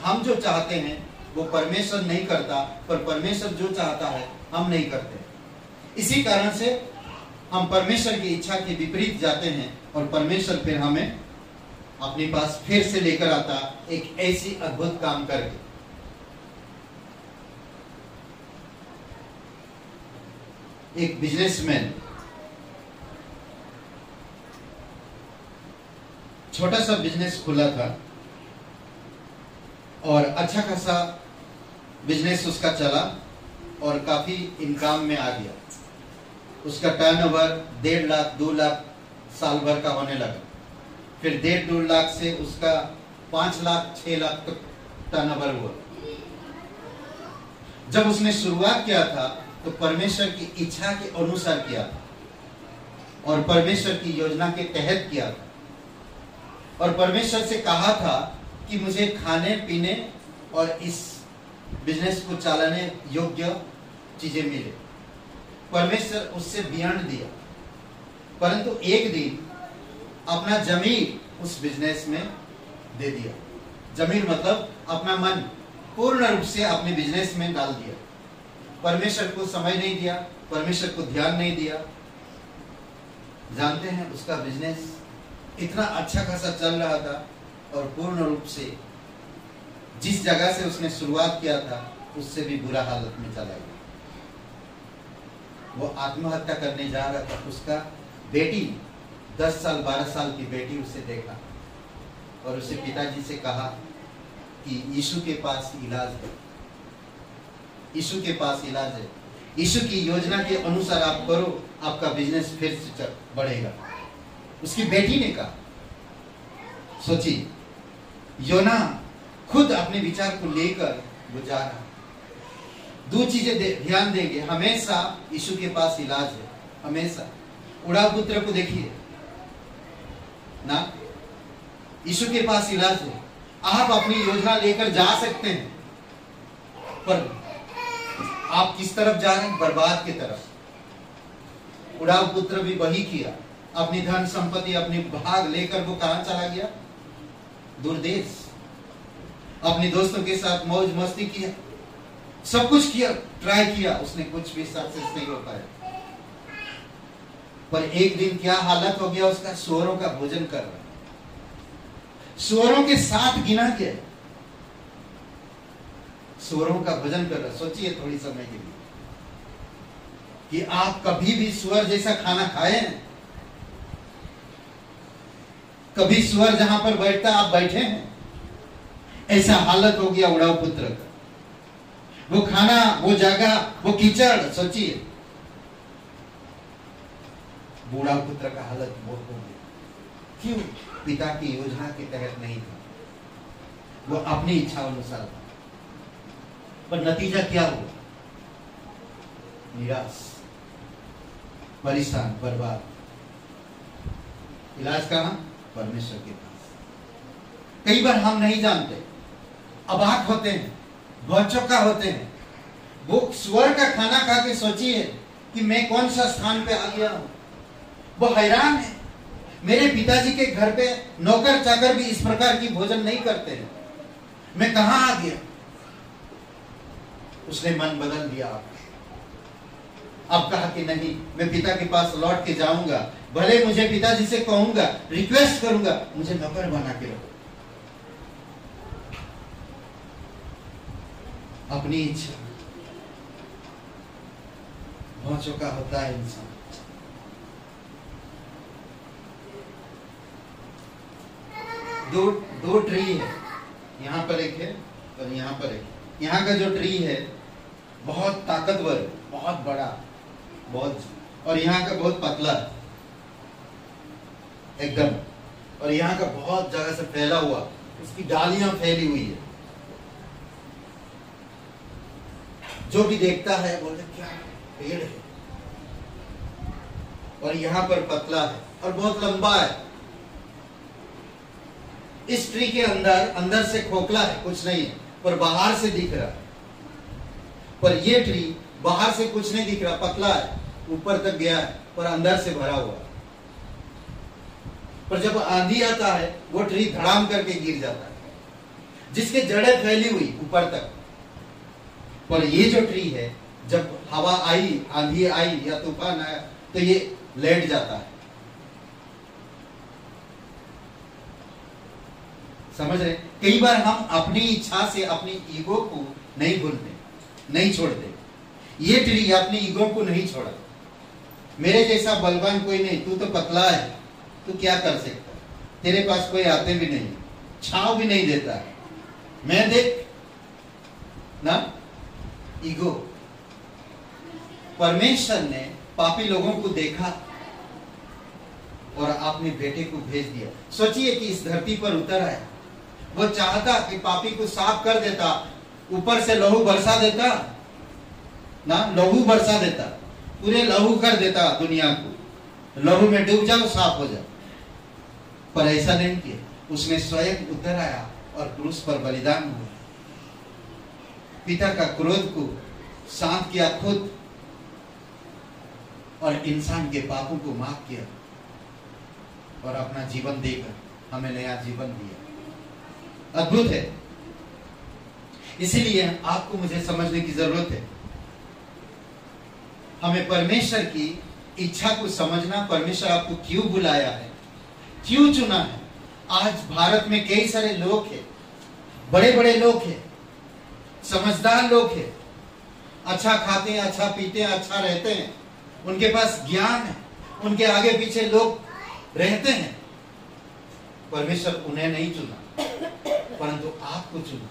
हम जो चाहते हैं वो परमेश्वर नहीं करता, पर परमेश्वर जो चाहता है हम नहीं करते। इसी कारण से हम परमेश्वर की इच्छा के विपरीत जाते हैं, और परमेश्वर फिर हमें अपने पास फिर से लेकर आता एक ऐसी अद्भुत काम करके। एक बिजनेसमैन छोटा सा बिजनेस खुला था और अच्छा खासा बिजनेस उसका चला और काफी इनकम में आ गया। उसका टर्नओवर 1.5 लाख 2 लाख साल भर का होने लगा। फिर 1.5-2 लाख से उसका 5 लाख 6 लाख तक टर्नओवर हुआ। जब उसने शुरुआत किया था तो परमेश्वर की इच्छा के अनुसार किया था और परमेश्वर की योजना के तहत किया था, और परमेश्वर से कहा था कि मुझे खाने पीने और इस बिजनेस को चलाने योग्य चीजें मिले। परमेश्वर उससे बियॉन्ड दिया, परंतु एक दिन अपना जमीर उस बिजनेस में दे दिया। जमीर मतलब अपना मन पूर्ण रूप से अपने बिजनेस में डाल दिया। परमेश्वर को समय नहीं दिया, परमेश्वर को ध्यान नहीं दिया। जानते हैं उसका बिजनेस इतना अच्छा खासा चल रहा था और पूर्ण रूप से जिस जगह से उसने शुरुआत किया था उससे भी बुरा हालत में चला गया। वो आत्महत्या करने जा रहा था। उसका बेटी 10 साल 12 साल की बेटी उसे देखा और उसे पिताजी से कहा कि यीशु के पास इलाज है, यीशु के पास इलाज है, यीशु की योजना के अनुसार आप करो, आपका बिजनेस फिर से बढ़ेगा। उसकी बेटी ने कहा। सोचिए, योना खुद अपने विचार को लेकर वो जा रहा, दो चीजें ध्यान देंगे, हमेशा यीशु के पास इलाज है, हमेशा। उड़ाव पुत्र को देखिए ना, यीशु के पास इलाज है। आप अपनी योजना लेकर जा सकते हैं, पर आप किस तरफ जा रहे हैं? बर्बाद की तरफ। उड़ाव पुत्र भी वही किया, अपनी धन संपत्ति, अपनी भाग लेकर वो कहां चला गया? दूर देश। अपने दोस्तों के साथ मौज मस्ती किया, सब कुछ किया, ट्राई किया, उसने कुछ भी सक्सेस नहीं हो पाया। पर एक दिन क्या हालत हो गया उसका? सुअरों का भोजन कर रहा, सुअरों के साथ गिना गया, सुअरों का भोजन कर रहा। सोचिए थोड़ी समय के लिए कि आप कभी भी सुअर जैसा खाना खाए हैं? कभी सुअर जहां पर बैठता आप बैठे हैं? ऐसा हालत हो गया उड़ाव पुत्र का। वो खाना, वो जगह, वो कीचड़, सोचिए बूढ़ा पुत्र का हालत बहुत हो गया। क्यों? पिता की योजना के तहत नहीं था, वो अपनी इच्छा अनुसार था। पर नतीजा क्या हुआ? निराश, परेशान, बर्बाद। इलाज कहां? परमेश्वर के पास। कई बार हम नहीं जानते, अबाक होते हैं, भौचक्का होते हैं। वो सुअर का खाना खा के सोचिए कि मैं कौन सा स्थान पे आ गया हूं। वो हैरान है, मेरे पिताजी के घर पे नौकर चाकर भी इस प्रकार की भोजन नहीं करते हैं, मैं कहां आ गया? उसने मन बदल दिया। अब कहा कि नहीं, मैं पिता के पास लौट के जाऊंगा, भले मुझे पिताजी से कहूंगा, रिक्वेस्ट करूंगा, मुझे नौकर बना के रखो। अपनी इच्छा, भौचक्का होता है इंसान। दो ट्री है, यहाँ पर एक है और यहाँ पर एक। यहाँ का जो ट्री है बहुत ताकतवर, बहुत बड़ा, बहुत, और यहाँ का बहुत पतला एकदम, और यहाँ का बहुत जगह से फैला हुआ, उसकी डालियां फैली हुई है। जो भी देखता है बोलते क्या पेड़ है, और यहाँ पर पतला है और बहुत लंबा है। इस ट्री के अंदर से खोखला है, कुछ नहीं है, पर बाहर से दिख रहा है। पर ये ट्री बाहर से कुछ नहीं दिख रहा, पतला है, ऊपर तक गया है, पर अंदर से भरा हुआ है। पर जब आंधी आता है वो ट्री धड़ाम करके गिर जाता है, जिसके जड़ें फैली हुई ऊपर तक। पर ये जो ट्री है, जब हवा आई, आंधी आई या तूफान आया, तो ये लेट जाता है। समझ रहे? कई बार हम अपनी इच्छा से अपनी ईगो को नहीं भूलते, नहीं छोड़ते। ये ट्री अपनी ईगो को नहीं छोड़ा। मेरे जैसा बलवान कोई नहीं, तू तो पतला है, तू क्या कर सकता है? तेरे पास कोई आते भी नहीं, छांव भी नहीं देता है, मैं देख ना, ईगो। परमेश्वर ने पापी लोगों को देखा और अपने बेटे को भेज दिया। सोचिए कि इस धरती पर उतर आया, वो चाहता कि पापी को साफ कर देता, ऊपर से लहू बरसा देता ना, लहू बरसा देता, पूरे लहू कर देता दुनिया को, लहू में डूब जाओ, साफ हो जाओ। पर ऐसा नहीं किया, उसने स्वयं उतर आया और क्रूस पर बलिदान हुआ। पिता का क्रोध को शांत किया खुद, और इंसान के पापों को माफ किया, और अपना जीवन देकर हमें नया जीवन दिया। अद्भुत है। इसीलिए आपको मुझे समझने की जरूरत है। हमें परमेश्वर की इच्छा को समझना, परमेश्वर आपको क्यों बुलाया है, क्यों चुना है। आज भारत में कई सारे लोग हैं, बड़े बड़े लोग हैं, समझदार लोग हैं, अच्छा खाते हैं, अच्छा पीते हैं, अच्छा रहते हैं, उनके पास ज्ञान है, उनके आगे पीछे लोग रहते हैं। परमेश्वर उन्हें नहीं चुना, परंतु आपको चुना।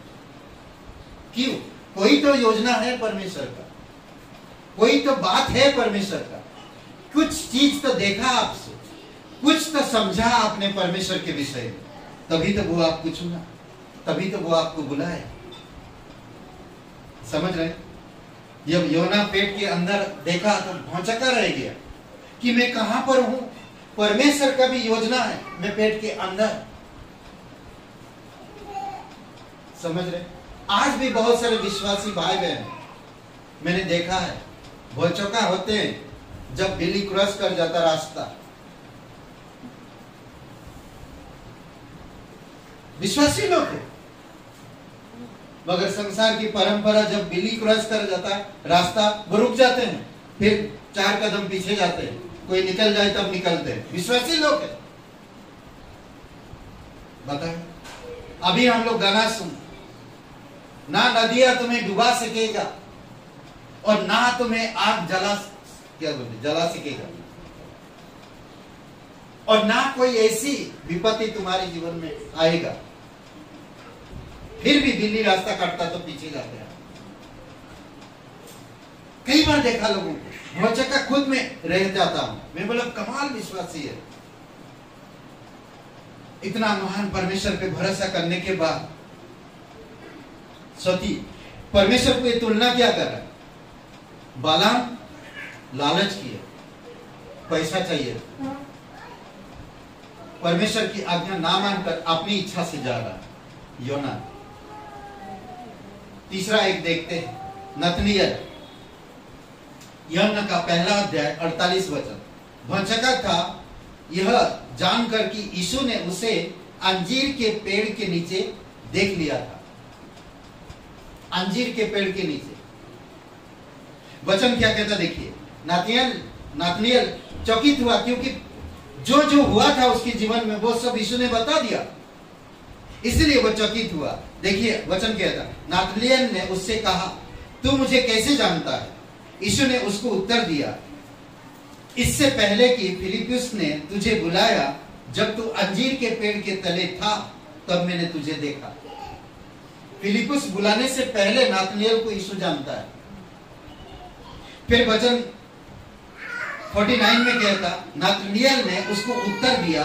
क्यों? कोई तो योजना है परमेश्वर का, कोई तो बात है परमेश्वर का, कुछ चीज तो देखा आपसे, कुछ तो समझा आपने परमेश्वर के विषय में, तभी तो वो आपको चुना, तभी तो वो आपको बुलाया। समझ रहे? जब योना पेट के अंदर देखा तो भौचक्का रह गया कि मैं कहां पर हूं। परमेश्वर का भी योजना है, मैं पेट के अंदर। समझ रहे? आज भी बहुत सारे विश्वासी भाई बहन मैंने देखा है भौचक्का होते हैं जब बिल्ली क्रॉस कर जाता रास्ता। विश्वासी लोग हैं, मगर संसार की परंपरा जब बिल्ली क्रॉस कर जाता है रास्ता, वो रुक जाते हैं, फिर 4 कदम पीछे जाते हैं, कोई निकल जाए तब निकलते हैं। विश्वासी लोग हैं। बताए अभी हम लोग गाना सुन, ना नदियां तुम्हें डुबा सकेगा और ना तुम्हें आग जला सकेगा, और ना कोई ऐसी विपत्ति तुम्हारे जीवन में आएगा। फिर भी बिल्ली रास्ता काटता तो पीछे जाते हैं। कई बार देखा लोगों को, भौचक्का खुद में रह जाता हूं मैं। बोला कमाल विश्वासी है। इतना महान परमेश्वर पे भरोसा करने के बाद सोची परमेश्वर को ये तुलना क्या कर रहा है? बालाम लालच किया, पैसा चाहिए, परमेश्वर की आज्ञा ना मानकर अपनी इच्छा से जा रहा है योना। तीसरा एक देखते हैं नतनियल, योना का पहला अध्याय 48 वचन। भौचक्का था यह जानकर कि यीशु ने उसे अंजीर के पेड़ के नीचे देख लिया था। अंजीर के पेड़ के नीचे वचन क्या कहता देखिए। नातनियल चकित हुआ क्योंकि जो जो हुआ था उसके जीवन में वो सब यीशु ने बता दिया, इसलिए वो चकित हुआ। देखिए वचन कहता, नातनियल ने उससे कहा तू मुझे कैसे जानता है? यीशु ने उसको उत्तर दिया, इससे पहले कि फिलिप्पुस ने तुझे बुलाया, जब तू अंजीर के पेड़ के तले था तब मैंने तुझे देखा। फिलिप्पुस बुलाने से पहले नातनियल को यीशु जानता है। फिर वचन 49 में कहता, नातनियल ने उसको उत्तर दिया,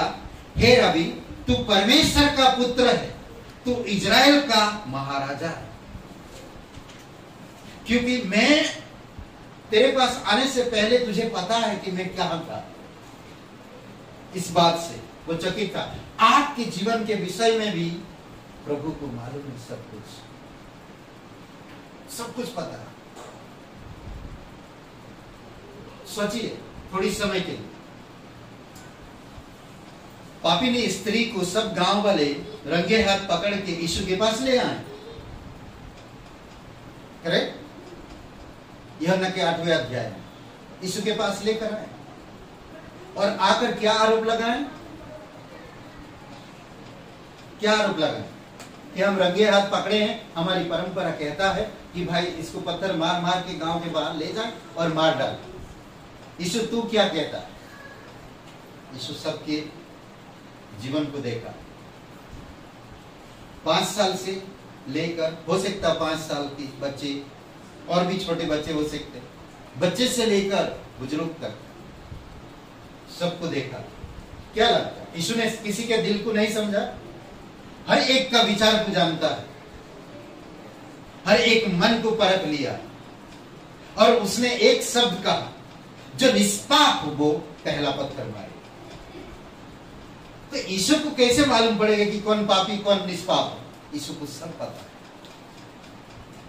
हे रबी तू परमेश्वर का पुत्र है, तू इजराइल का महाराजा है। क्योंकि मैं तेरे पास आने से पहले तुझे पता है कि मैं कहां था। इस बात से वो चकित था। आपके जीवन के विषय में भी प्रभु को मालूम है, सब कुछ पता है। सोचिए थोड़ी समय के लिए, पापी ने स्त्री को सब गांव वाले रंगे हाथ पकड़ के यीशु के पास ले आए। करेक्ट? यूहन्ना के 8वें अध्याय में यीशु के पास लेकर आए और आकर क्या आरोप लगाए? क्या आरोप लगाए? कि हम रंगे हाथ पकड़े हैं। हमारी परंपरा कहता है कि भाई इसको पत्थर मार मार के गांव के बाहर ले जाए और मार डाल। यीशु तू क्या कहता है? यीशु सबके जीवन को देखा। 5 साल से लेकर, हो सकता 5 साल के बच्चे और भी छोटे बच्चे हो सकते, बच्चे से लेकर बुजुर्ग तक सबको देखा। क्या लगता है? यीशु ने किसी के दिल को नहीं समझा? हर एक का विचार को जानता है, हर एक मन को परख लिया और उसने एक शब्द कहा, जो निष्पाप वो पहला पत्थर मारे। तो यीशु को कैसे मालूम पड़ेगा कि कौन पापी कौन निष्पाप? यीशु को सब पता है,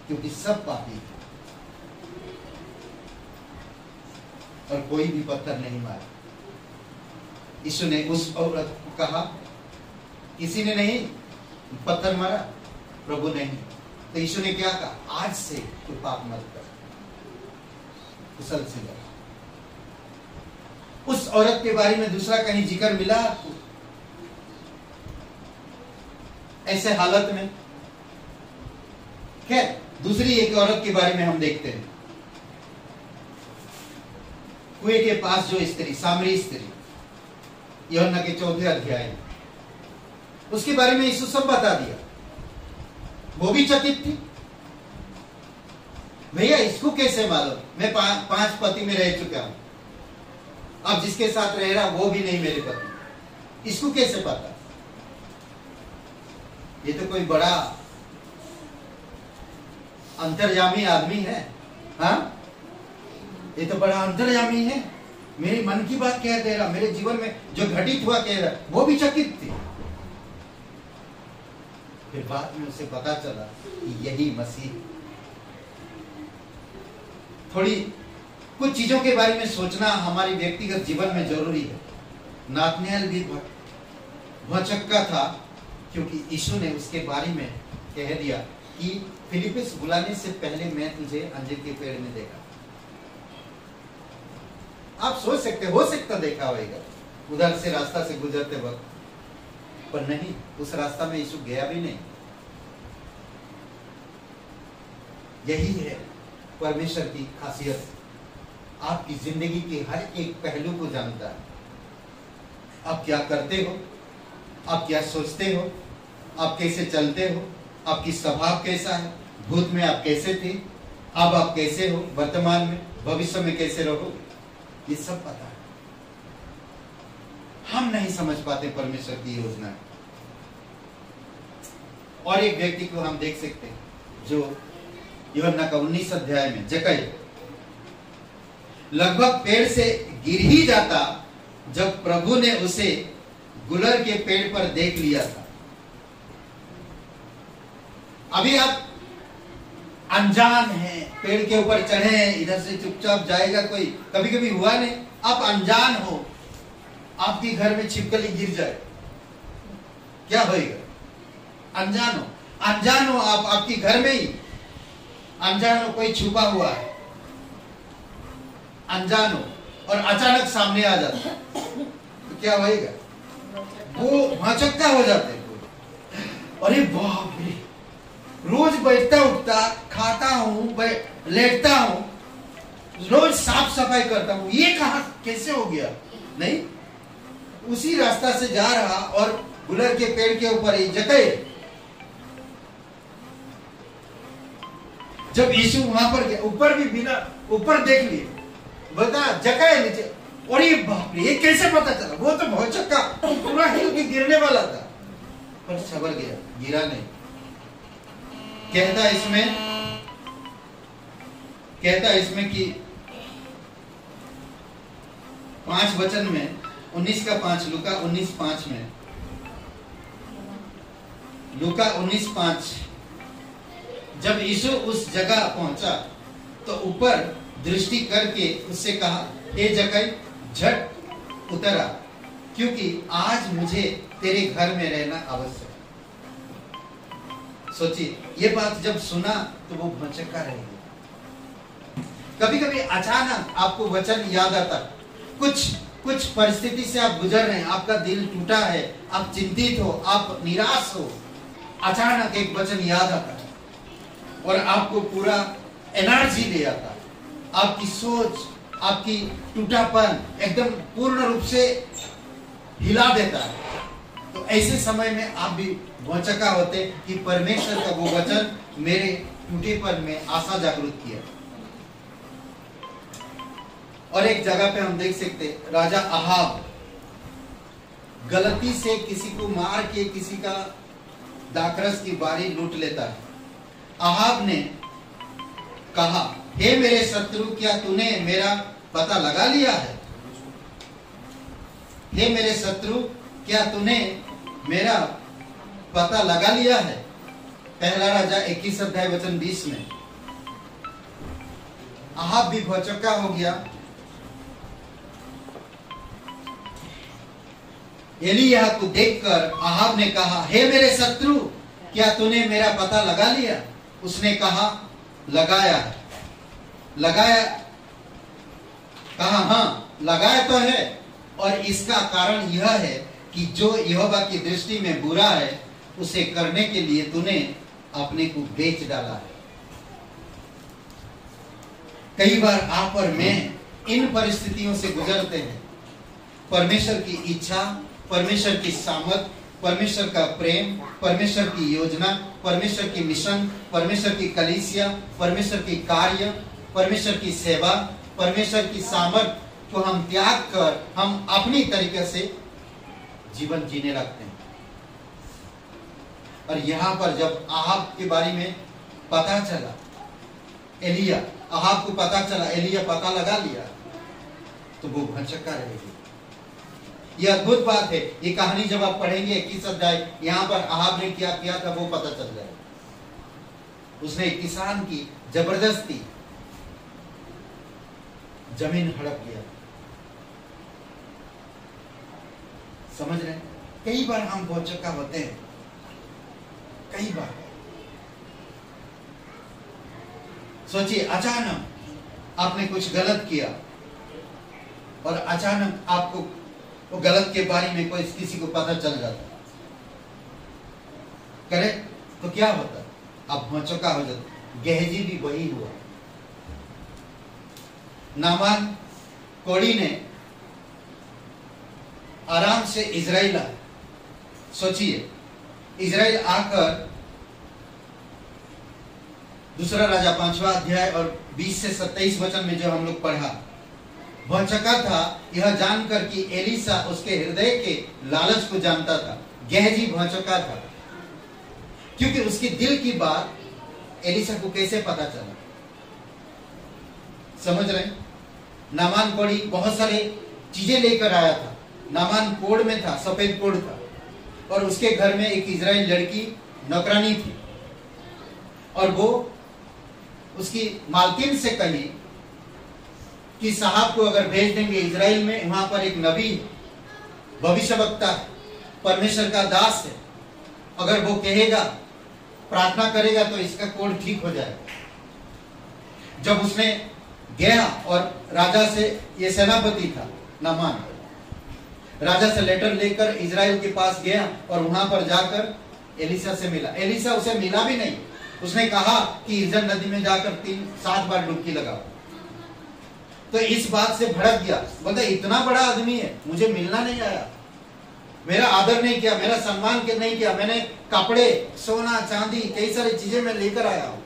क्योंकि सब पापी है और कोई भी पत्थर नहीं मारा। यीशु ने उस औरत को कहा, किसी ने नहीं पत्थर मारा, प्रभु नहीं। तो यीशु ने क्या कहा? आज से तू पाप मत कर, कुशल से कर। उस औरत के बारे में दूसरा कहीं जिक्र मिला आपको? ऐसे हालत में खैर, दूसरी एक औरत के बारे में हम देखते हैं। कुएं के पास जो स्त्री, सामरी स्त्री, यूहन्ना के 4वें अध्याय में, उसके बारे में यीशु सब बता दिया। वो भी चकित थी, भैया इसको कैसे मालूम? मैं 5 पति में रह चुका हूं, अब जिसके साथ रह रहा वो भी नहीं मेरे पति, इसको कैसे पता? ये तो कोई बड़ा अंतर्यामी आदमी है, हाँ, ये तो बड़ा अंतर्यामी है। मेरे मन की बात कह दे रहा, मेरे जीवन में जो घटित हुआ कह रहा, वो भी चकित थी। फिर बाद में उसे पता चला कि यही मसीह। थोड़ी कुछ चीजों के बारे में सोचना हमारी व्यक्तिगत जीवन में जरूरी है। नाथनिएल भी भौचक्का था, क्योंकि यीशु ने उसके बारे में कह दिया कि फिलिप्पुस बुलाने से पहले मैं तुझे अंजीर के पेड़ में देखा। आप सोच सकते, हो सकता देखा होगा उधर से रास्ता से गुजरते वक्त, पर नहीं, उस रास्ता में यीशु गया भी नहीं। यही है परमेश्वर की खासियत, आपकी जिंदगी के हर एक पहलू को जानता है। आप क्या करते हो, आप क्या सोचते हो, आप कैसे चलते हो, आपकी स्वभाव कैसा है, भूत में आप कैसे थे, अब आप कैसे हो, वर्तमान में, भविष्य में कैसे रहो, ये सब पता है। हम नहीं समझ पाते परमेश्वर की योजना। और एक व्यक्ति को हम देख सकते हैं जो यूहन्ना का 19 अध्याय में, जक्कई लगभग पेड़ से गिर ही जाता जब प्रभु ने उसे गुलर के पेड़ पर देख लिया था। अभी आप अनजान हैं, पेड़ के ऊपर चढ़े हैं, इधर से चुपचाप जाएगा कोई, कभी कभी हुआ नहीं, आप अनजान हो, आपके घर में छिपकली गिर जाए, क्या होएगा? अनजान हो, अनजान हो आप, आपके घर में ही अनजान हो, कोई छुपा हुआ है, अनजान हो और अचानक सामने आ जाता है, तो क्या होएगा? वो भौचक्का हो जाते हैं। अरे बाप रे, रोज बैठता उठता, खाता हूं, लेटता हूं, रोज साफ सफाई करता हूं, ये कहां कैसे हो गया? नहीं, उसी रास्ता से जा रहा और गुलर के पेड़ के ऊपर ही जक्कई, जब यीशु वहां पर गया, ऊपर भी बिना, ऊपर देख लिए, बता जक्कई नीचे, और ये बाप रे, ये कैसे पता चला? वो तो भौचक्का पूरा हिल के गिरने वाला था, पर सबर गया, गिरा नहीं। कहता इसमें कि 5 वचन में 19:5, लूका 19:5 में, लूका 19:5, जब यीशु उस जगह पहुंचा तो ऊपर दृष्टि करके उससे कहा, हे जक्कई, झट उतर आ, क्योंकि आज मुझे तेरे घर में रहना आवश्यक है। सोचिए, ये बात जब सुना तो वो भौचक्का रह गया। कभी कभी अचानक आपको वचन याद आता, कुछ परिस्थिति से आप गुजर रहे हैं, आपका दिल टूटा है, आप चिंतित हो, आप निराश हो, अचानक एक वचन याद आता है और आपको पूरा एनर्जी ले आता है, आपकी सोच, आपकी टूटापन एकदम पूर्ण रूप से हिला देता है। तो ऐसे समय में आप भी भौचक्का होते कि परमेश्वर का वो वचन मेरे टूटेपन में आशा जागृत किया। और एक जगह पे हम देख सकते, राजा अहाब गलती से किसी को मार के किसी का दाखरस की बारी लूट लेता है। अहाब ने कहा, हे मेरे शत्रु, क्या तूने मेरा पता लगा लिया है? हे मेरे शत्रु, क्या तूने मेरा पता लगा लिया है? पहला राजा 21 अध्याय वचन 20 में। अहाब भी भौचक्का हो गया। एलिय्याह को देखकर अहाब ने कहा, हे मेरे शत्रु, क्या तूने मेरा पता लगा लिया? उसने कहा, लगाया है। लगाया, कहा हाँ लगाया तो है, और इसका कारण यह है कि जो यहोवा की दृष्टि में बुरा है उसे करने के लिए तूने अपने को बेच डाला है। कई बार आप और मैं इन परिस्थितियों से गुजरते हैं। परमेश्वर की इच्छा, परमेश्वर की सामर्थ, परमेश्वर का प्रेम, परमेश्वर की योजना, परमेश्वर की मिशन, परमेश्वर की कलीसिया, परमेश्वर की कार्य, परमेश्वर की सेवा, परमेश्वर की सामर्थ को हम त्याग कर हम अपनी तरीके से जीवन जीने लगते हैं। और यहां पर जब अहाब के बारे में पता चला, एलिया अहाब को पता चला, एलिया पता लगा लिया, तो वो भंचक्का रहेगी। ये अद्भुत बात है। ये कहानी जब आप पढ़ेंगे 21 अध्याय, यहाँ पर अहाब ने क्या किया था वो पता चल जाएगा। उसने एक किसान की जबरदस्ती जमीन हड़प लिया। समझ रहे हैं? कई बार हम भौचक्का होते हैं, कई बार। सोचिए, अचानक आपने कुछ गलत किया और अचानक आपको वो गलत के बारे में कोई किसी को पता चल जाता, करेक्ट? तो क्या होता? आप भौचक्का हो जाते। गेहजी भी वही हुआ। नामान कोड़ी ने आराम से इजराइल आए। सोचिए, इजराइल आकर दूसरा राजा 5वां अध्याय और 20 से 27 वचन में जो हम लोग पढ़ा, भौचक्का था यह जानकर कि एलीसा उसके हृदय के लालच को जानता था। गेहजी भौचक्का था क्योंकि उसकी दिल की बात एलीसा को कैसे पता चला? समझ रहे? नामान कोड़ी बहुत सारे चीजें लेकर आया था। नामान कोड़ में था, सफेद कोड़ था, और उसके घर में एक इजराइल लड़की नौकरानी थी, और वो उसकी मालकिन से कही कि साहब को अगर भेज देंगे इजराइल में, वहां पर एक नबी भविष्यवक्ता है, परमेश्वर का दास है, अगर वो कहेगा, प्रार्थना करेगा तो इसका कोड ठीक हो जाएगा। जब उसने गया और राजा से, ये सेनापति था नामान, राजा से लेटर लेकर इजराइल के पास गया और वहां पर जाकर एलीसा से मिला। एलीसा उसे मिला भी नहीं, उसने कहा कि इर्जन नदी में जाकर 7 बार डुबकी लगाओ। तो इस बात से भड़क गया, बोलता इतना बड़ा आदमी है, मुझे मिलना नहीं आया, मेरा आदर नहीं किया, मेरा सम्मान नहीं किया, मैंने कपड़े, सोना चांदी, कई सारी चीजें मैं लेकर आया हूं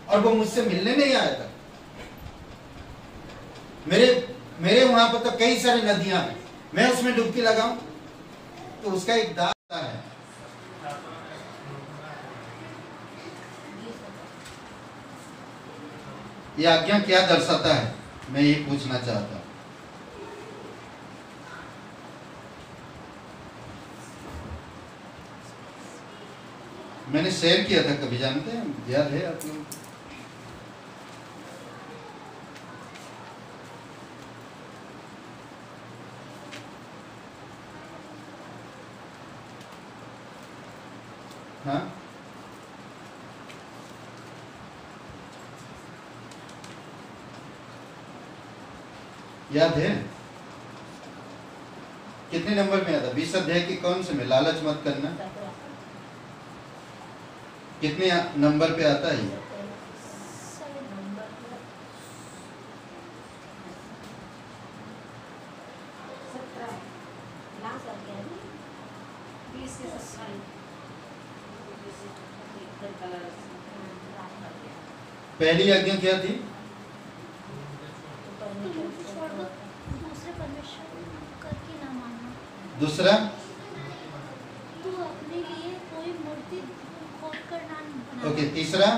और वो मुझसे मिलने नहीं आया था। मेरे वहां पर तो कई सारी नदियां हैं, मैं उसमें डुबकी लगाऊं? तो उसका एक दाग है। यह आज्ञा क्या दर्शाता है, मैं ये पूछना चाहता हूं। मैंने शेयर किया था कभी, जानते हैं? याद है आप लोग? हाँ, याद है? कितने नंबर में आता? 20 अध्याय के कौन से में? लालच मत करना। कितने नंबर पे आता है ये? पहली आज्ञा क्या थी? दूसरा, तू अपने लिए कोई मूर्ति खोद कर ना बना। ओके, तीसरा,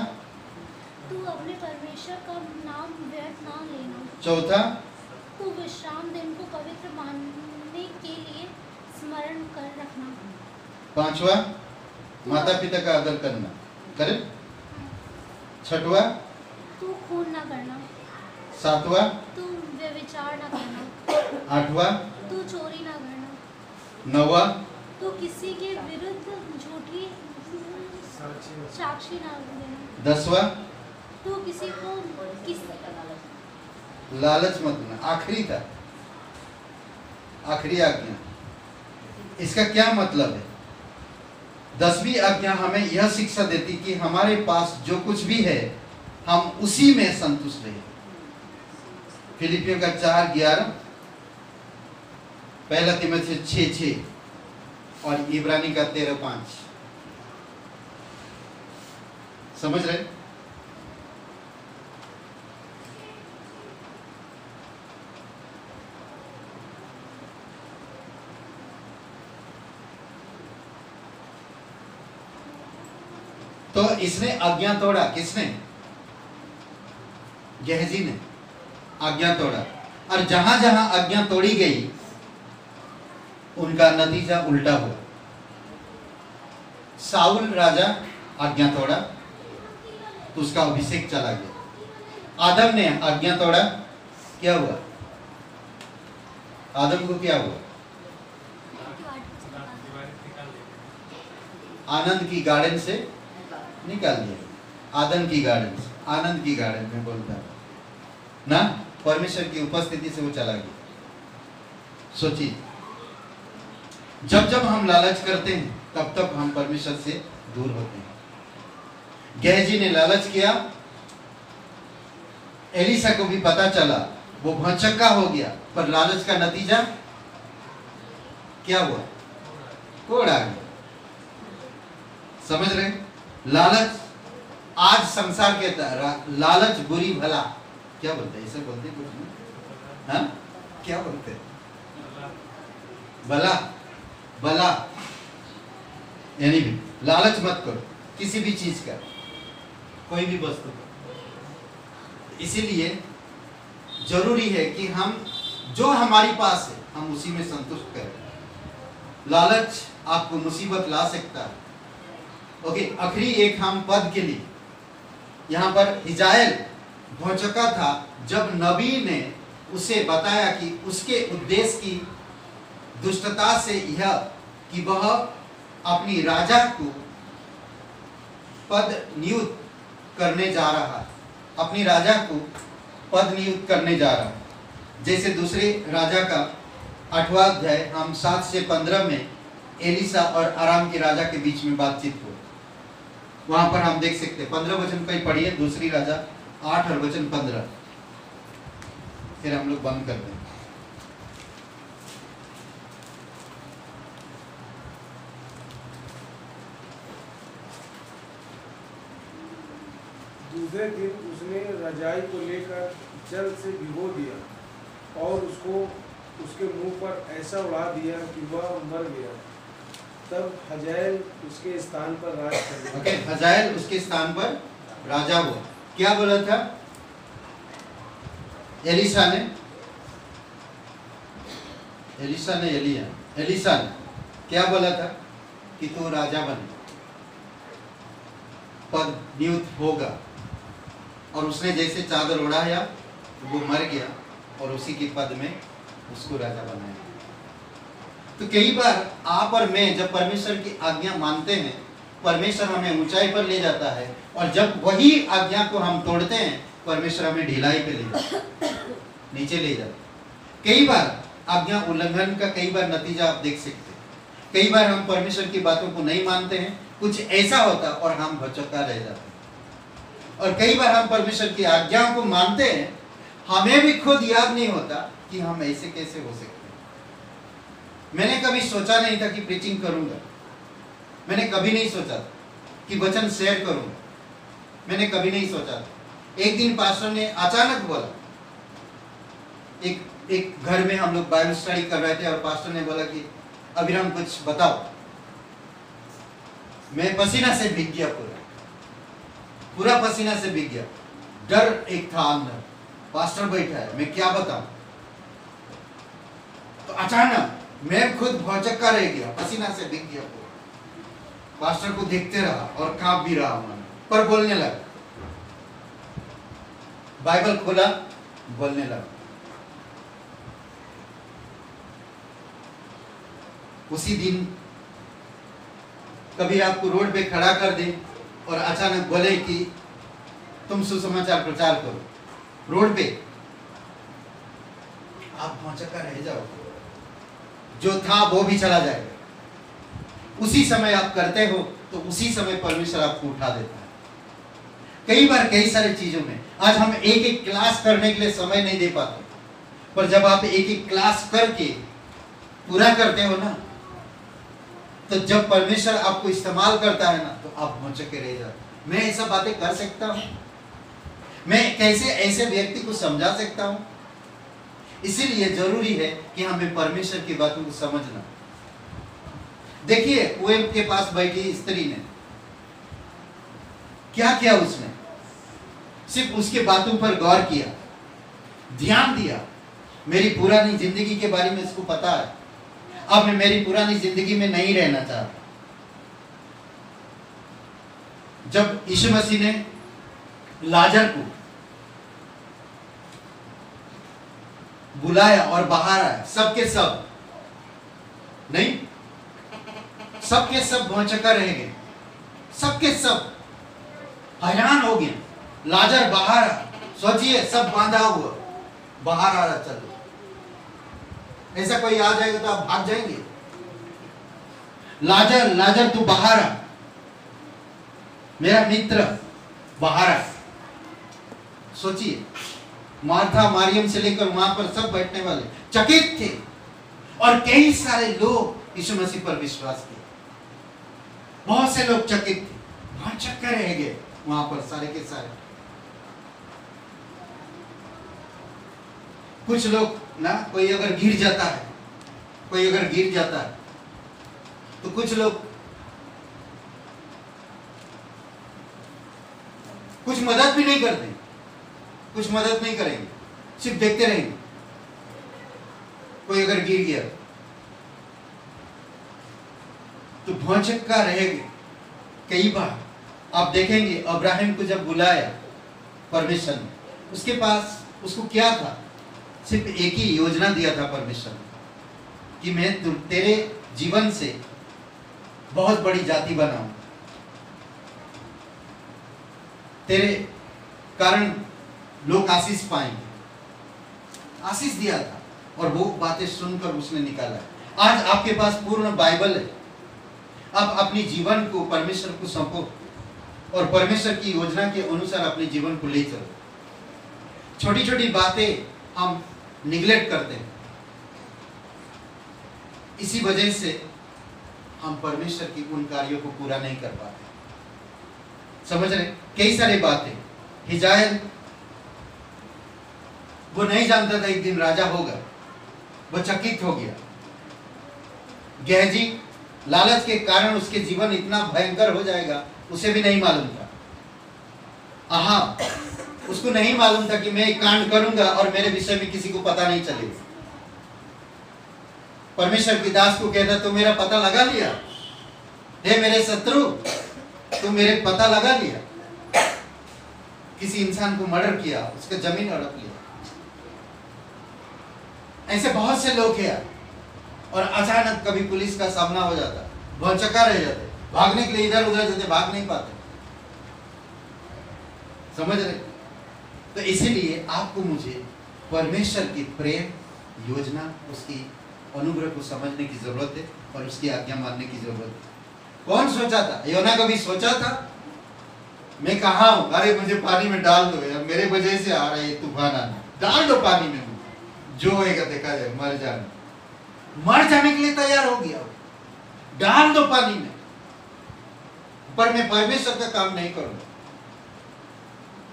तू अपने परमेश्वर का नाम व्यर्थ ना लेना। चौथा, तू विश्राम दिन को पवित्र मानने के लिए स्मरण कर रखना। पांचवा, माता पिता का आदर करना। करें? छठवा, तू खून ना करना। सातवा, तू व्यभिचार ना करना। आठवा, तू चोरी ना करना। नौवा, तू किसी के विरुद्ध झूठी साक्षी ना देना। दसवा, तू किसी को लालच मत देना। आखिरी था, आखिरी आज्ञा। इसका क्या मतलब है? 10वीं आज्ञा हमें यह शिक्षा देती कि हमारे पास जो कुछ भी है हम उसी में संतुष्ट रहे। फिलिपियों का 4:11, पहला तीमुथियुस 6:6 और इब्रानी का 13:5। समझ रहे? तो इसने आज्ञा तोड़ा, किसने? गेहजी ने आज्ञा तोड़ा, और जहां जहां आज्ञा तोड़ी गई उनका नतीजा उल्टा हुआ। साउल राजा आज्ञा तोड़ा तो उसका अभिषेक चला गया। आदम ने आज्ञा तोड़ा, क्या हुआ? आदम को क्या हुआ? आनंद की गार्डन से निकाल दिया। आदम की गार्डन से, आनंद की गार्डन में बोलता है ना, परमेश्वर की उपस्थिति से वो चला गया। सोचिए, जब जब हम लालच करते हैं तब तब हम परमेश्वर से दूर होते हैं। गेहजी ने लालच किया, एलिसा को भी पता चला, वो भौचक्का हो गया, पर लालच का नतीजा क्या हुआ? कोड़ आ गया। समझ रहे? लालच आज संसार के लालच बुरी भला, क्या बोलते हैं? ऐसे बोलते हैं कुछ नहीं? हाँ, क्या बोलते हैं? भला भला, यानी भी लालच मत करो किसी भी चीज का, कोई भी वस्तु का। इसीलिए जरूरी है कि हम जो हमारे पास है हम उसी में संतुष्ट करें। लालच आपको मुसीबत ला सकता है। ओके, आखिरी एक हम पद के लिए, यहाँ पर हिजायल भौचक्का था जब नबी ने उसे बताया कि उसके उद्देश्य की दुष्टता से यह कि वह अपनी राजा को पद नियुक्त करने जा रहा है, अपनी राजा को पद नियुक्त करने जा रहा है। जैसे दूसरे राजा का 8वां अध्याय हम 7 से 15 में एलिसा और आराम के राजा के बीच में बातचीत हो, वहां पर हम देख सकते हैं। 15 वचन कहीं पढ़िए, दूसरी राजा 8 और वचन 15, फिर हम लोग बंद करते हैं। दूसरे दिन उसने रजाई को लेकर जल से भिगो दिया और उसको उसके मुंह पर ऐसा उड़ा दिया कि वह मर गया। तब हजाएल उसके स्थान पर राज कर गया। ओके, हजाएल उसके स्थान पर राजा हुआ। क्या बोला था एलिसा ने? एलिसा ने क्या बोला था कि तू राजा बन, पद नियुक्त होगा। और उसने जैसे चादर उड़ाया वो मर गया और उसी के पद में उसको राजा बनाया। तो कई बार आप और मैं जब परमेश्वर की आज्ञा मानते हैं, परमेश्वर हमें ऊंचाई पर ले जाता है, और जब वही आज्ञा को हम तोड़ते हैं परमेश्वर हमें ढिलाई पे ले जाता है, नीचे ले जाता है। कई बार आज्ञा उल्लंघन का कई बार नतीजा आप देख सकते हैं। कई बार हम परमेश्वर की बातों को नहीं मानते हैं, कुछ ऐसा होता और हम भटका रह जाते हैं। और कई बार हम परमेश्वर की आज्ञाओं को मानते हैं, हमें भी खुद याद नहीं होता कि हम ऐसे कैसे हो सकते हैं। मैंने कभी सोचा नहीं था कि प्रीचिंग करूंगा, मैंने कभी नहीं सोचा कि वचन शेयर करूंगा, मैंने कभी नहीं सोचा। एक दिन पास्टर ने अचानक बोला, एक घर में हम लोग बाइबल स्टडी कर रहे थे और पास्टर ने बोला कि अभिराम कुछ बताओ। मैं पसीना से भीग गया, पूरा पसीना से भीग गया। डर एक था अंदर, पास्टर बैठा है, मैं क्या बताऊं। तो अचानक मैं खुद भौचक्का रह गया, पसीना से भीग गया। पास्टर को देखते रहा और कांप भी रहा मन, पर बोलने लगा। बाइबल खोला, बोलने लगा। उसी दिन कभी आपको रोड पे खड़ा कर दे और अचानक बोले कि तुम सुसमाचार प्रचार करो, रोड पे आप भौचक्का रह जाओ, जो था वो भी चला जाएगा। उसी समय आप करते हो तो उसी समय परमेश्वर आपको उठा देता है। कई बार कई सारी चीजों में आज हम एक एक क्लास करने के लिए समय नहीं दे पाते, पर जब आप एक एक क्लास करके पूरा करते हो ना, तो जब परमेश्वर आपको इस्तेमाल करता है ना, तो आप भौचक्के रह जाते। मैं ऐसा बातें कर सकता हूं, मैं कैसे ऐसे व्यक्ति को समझा सकता हूं। इसीलिए जरूरी है कि हमें परमेश्वर की बातों को समझना। देखिए कुएं के पास बैठी स्त्री ने क्या किया, उसने सिर्फ उसके बातों पर गौर किया, ध्यान दिया। मेरी पुरानी जिंदगी के बारे में इसको पता है, अब मैं मेरी पुरानी जिंदगी में नहीं रहना चाहता। जब यीशु मसीह ने लाजर को बुलाया और बाहर आया, सबके सब नहीं, सबके सब भौचक्का रह गए, सबके सब हैरान हो गए। लाजर बाहर आ, सोचिए सब बांधा हुआ बाहर आ रहा, चलो ऐसा कोई आ जाएगा तो आप भाग जाएंगे। लाजर लाजर तू बाहर आ, मेरा मित्र बाहर आ। सोचिए, मार्था मारियम से लेकर वहां पर सब बैठने वाले चकित थे और कई सारे लोग यीशु मसीह पर विश्वास किए। बहुत से लोग चकित थे, वहां चक्कर रह गए वहां पर सारे के सारे। कुछ लोग ना, कोई अगर गिर जाता है, कोई अगर गिर जाता है तो कुछ लोग कुछ मदद भी नहीं करते, कुछ मदद नहीं करेंगे, सिर्फ देखते रहेंगे। कोई अगर गिर गया तो भौचक्का रहेंगे। कई बार आप देखेंगे अब्राहम को जब बुलाया परमेश्वर ने, उसके पास उसको क्या था, सिर्फ एक ही योजना दिया था परमेश्वर ने कि मैं तेरे जीवन से बहुत बड़ी जाति बनाऊं, तेरे कारण लोग आशीष पाएंगे। आशीष दिया था और वो बातें सुनकर उसने निकाला। आज आपके पास पूर्ण बाइबल है, आप अपनी जीवन को परमेश्वर को सौंपो और परमेश्वर की योजना के अनुसार अपने जीवन को ले चलो। छोटी छोटी बातें हम निगलेक्ट करते हैं, इसी वजह से हम परमेश्वर की उन कार्यों को पूरा नहीं कर पाते। समझ रहे? कई सारी बातें। हिजकिय्याह वो नहीं जानता था एक दिन राजा होगा, वो चकित हो गया। गेहजी लालच के कारण उसके जीवन इतना भयंकर हो जाएगा उसे भी नहीं मालूम था। उसको नहीं मालूम था कि मैं एक कांड करूंगा और मेरे विषय में किसी को पता नहीं चलेगा। परमेश्वर की दास को कहता, तो मेरा पता लगा लिया, हे मेरे शत्रु, तू मेरे पता लगा लिया। किसी इंसान को मर्डर किया, उसका जमीन हड़प लिया। ऐसे बहुत से लोग हैं और अचानक कभी पुलिस का सामना हो जाता, भौचक्का रह जाते, भागने के लिए इधर उधर जाते, भाग नहीं पाते। समझ रहे? तो इसीलिए आपको मुझे परमेश्वर की प्रेम योजना, उसकी अनुग्रह को समझने की जरूरत है और उसकी आज्ञा मानने की जरूरत है। कौन सोचा था? योना कभी सोचा था मैं कहाँ हूं? अरे मुझे पानी में डाल दो यार, मेरे वजह से आ रहा है तूफान आना, डाल दो पानी में, जो होएगा देखा जाए। मर जाने के लिए तैयार हो गया, डाल दो पानी में, पर मैं परमेश्वर का काम नहीं करूंगा।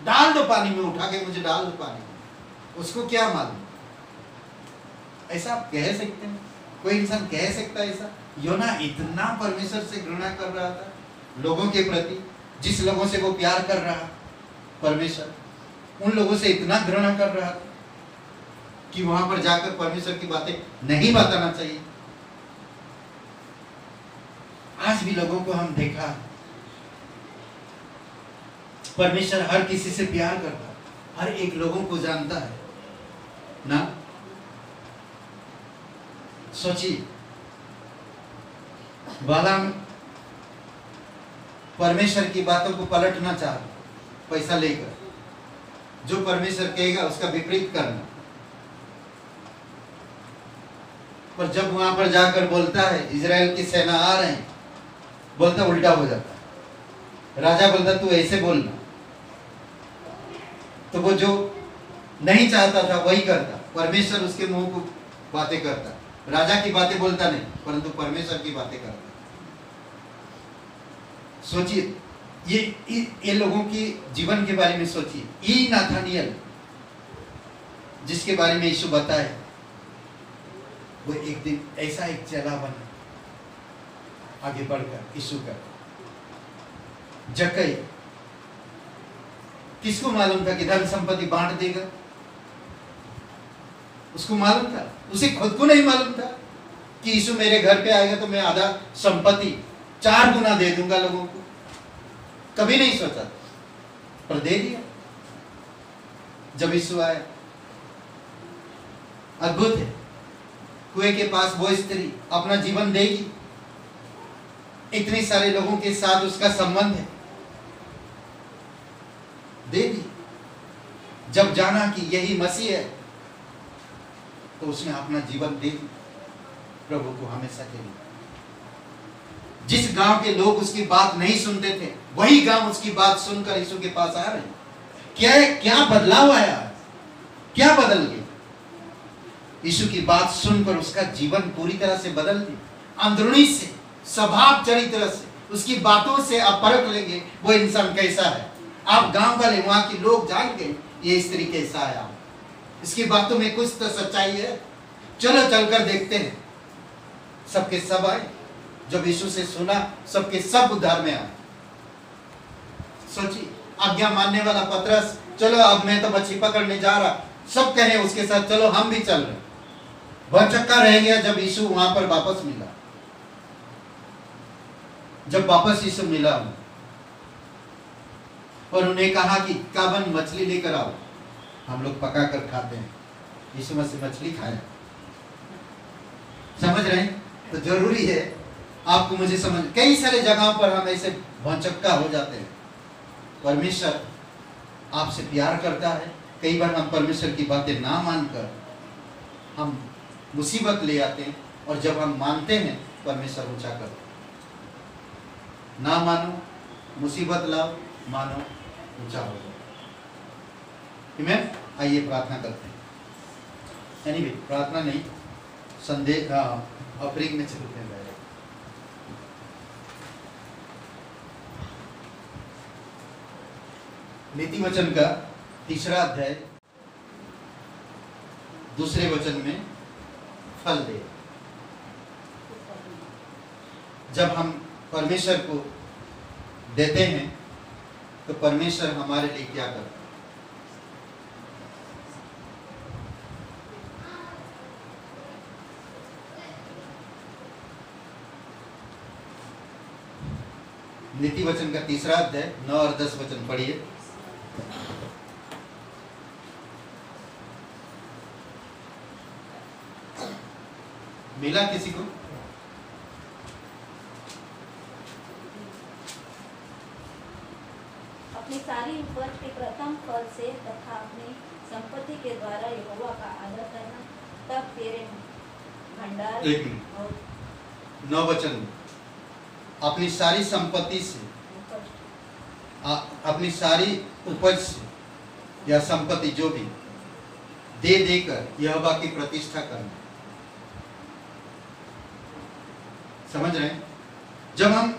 डाल दो पानी में, उठा के मुझे डाल दो पानी में। उसको क्या मालूम? ऐसा आप कह सकते हैं? कोई इंसान कह सकता है ऐसा? योना इतना परमेश्वर से घृणा कर रहा था लोगों के प्रति, जिस लोगों से वो प्यार कर रहा परमेश्वर, उन लोगों से इतना घृणा कर रहा था कि वहां पर जाकर परमेश्वर की बातें नहीं बताना चाहिए। आज भी लोगों को हम देखा, परमेश्वर हर किसी से प्यार करता, हर एक लोगों को जानता है ना। सोचिए, बालाम परमेश्वर की बातों को पलटना चाहता, पैसा लेकर, जो परमेश्वर कहेगा उसका विपरीत करना, पर जब वहां पर जाकर बोलता है इजराइल की सेना आ रहे हैं, बोलता उल्टा हो जाता है। राजा बोलता तू ऐसे बोलना, तो वो जो नहीं चाहता था वही करता। परमेश्वर उसके मुंह को बातें करता, राजा की बातें बोलता नहीं, परंतु परमेश्वर की बातें करता। सोचिए, ये लोगों के जीवन के बारे में सोचिए। ई नाथानियल जिसके बारे में यीशु बताए, वो एक दिन ऐसा एक चेला बना आगे बढ़कर यीशु का। जक्कई किसको मालूम था कि धन संपत्ति बांट देगा? उसको मालूम था? उसे खुद को नहीं मालूम था कि यीशु मेरे घर पे आएगा तो मैं आधा संपत्ति 4 गुना दे दूंगा लोगों को? कभी नहीं सोचा, पर दे दिया जब यीशु आया। अद्भुत है। कुएं के पास वो स्त्री अपना जीवन देगी, इतने सारे लोगों के साथ उसका संबंध है, दे दी। जब जाना कि यही मसीह है तो उसने अपना जीवन दे दिया प्रभु को हमेशा के लिए। जिस गांव के लोग उसकी बात नहीं सुनते थे, वही गांव उसकी बात सुनकर यीशु के पास आ रहे हैं। क्या बदलाव आया? क्या बदल गया? यीशु की बात सुनकर उसका जीवन पूरी तरह से बदल गया। अंदरूनी से, स्वभाव चरित्र से, उसकी बातों से आप परख लेंगे वो इंसान कैसा है। आप गांव वाले, वहां के लोग जान गए ये स्त्री कैसा है। इसकी बातों में कुछ तो सच्चाई है। चलो चलकर देखते हैं। सबके सब आए। जब यीशु से सुना, सबके सब उद्धार में आए। सोचिए, आज्ञा मानने वाला पतरस, चलो अब मैं तो मछली पकड़ने जा रहा, सब कहे उसके साथ चलो हम भी चल रहे। भौचक्का रह गया जब यीशु वहां पर वापस मिला। जब वापस यीशु मिला और उन्हें कहा कि काबन मछली लेकर आओ, हम लोग पका कर खाते हैं। यीशु मसीह मछली खाया। समझ रहे हैं? तो जरूरी है आपको मुझे समझ। कई सारे जगहों पर हम ऐसे भौचक्का हो जाते हैं। परमेश्वर आपसे प्यार करता है। कई बार हम परमेश्वर की बातें ना मानकर हम मुसीबत ले आते हैं, और जब हम मानते हैं परमेश्वर ऊंचा करता है। ना मानो, मुसीबत लाओ, मानो, ऊंचा हो जाओ। आमीन। आइए प्रार्थना करते हैं। एनीवे, प्रार्थना नहीं, संदेश अफ्रीक में चलते हैं। नीति वचन का 3 अध्याय 2 वचन में फल दे। जब हम परमेश्वर को देते हैं तो परमेश्वर हमारे लिए क्या करता है? नीति वचन का 3 अध्याय 9 और 10 वचन पढ़िए। मिला किसी को? अपनी सारी उपज के प्रथम फल से तथा अपनी संपत्ति के द्वारा यहोवा का आदर करना, तब तेरे भंडार। 1 मिनट, 9 वचन। अपनी सारी संपत्ति से, अपनी सारी उपज से या संपत्ति जो भी दे देकर यहोवा की प्रतिष्ठा करना। समझ रहे हैं? जब हम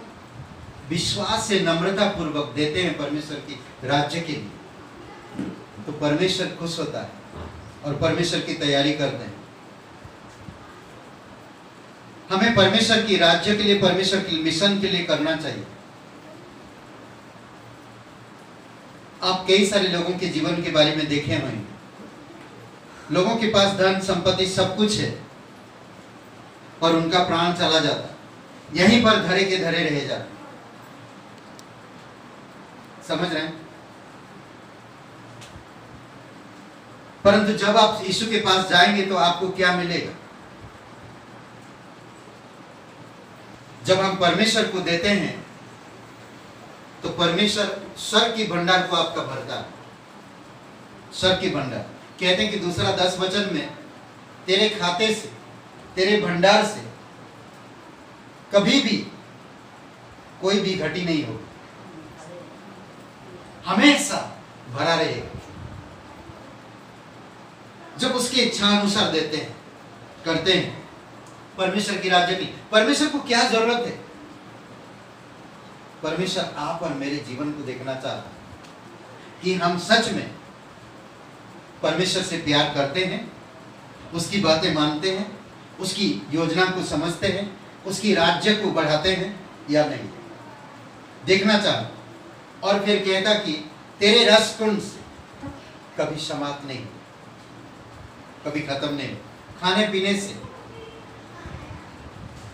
विश्वास से नम्रता पूर्वक देते हैं परमेश्वर की राज्य के लिए, तो परमेश्वर खुश होता है और परमेश्वर की तैयारी करते हैं। हमें परमेश्वर की राज्य के लिए, परमेश्वर की मिशन के लिए करना चाहिए। आप कई सारे लोगों के जीवन के बारे में देखे होंगे। लोगों के पास धन संपत्ति सब कुछ है और उनका प्राण चला जाता, यहीं पर धरे के धरे रह जाते। समझ रहे हैं? परंतु जब आप यीशु के पास जाएंगे तो आपको क्या मिलेगा? जब हम परमेश्वर को देते हैं तो परमेश्वर स्वर्ग की भंडार को आपका भरता है। स्वर्ग की भंडार कहते हैं कि दूसरा 10 वचन में, तेरे खाते से, तेरे भंडार से कभी भी कोई भी घटी नहीं होगी, हमेशा भरा रहेगा। जब उसकी इच्छा अनुसार देते हैं, करते हैं परमेश्वर की राज्य की। परमेश्वर को क्या जरूरत है? परमेश्वर आप और मेरे जीवन को देखना चाहता है कि हम सच में परमेश्वर से प्यार करते हैं, उसकी बातें मानते हैं, उसकी योजना को समझते हैं, उसकी राज्य को बढ़ाते हैं या नहीं, देखना चाहता। और फिर कहता कि तेरे रस कुंड से कभी समाप्त नहीं हो, कभी खत्म नहीं हो। खाने पीने से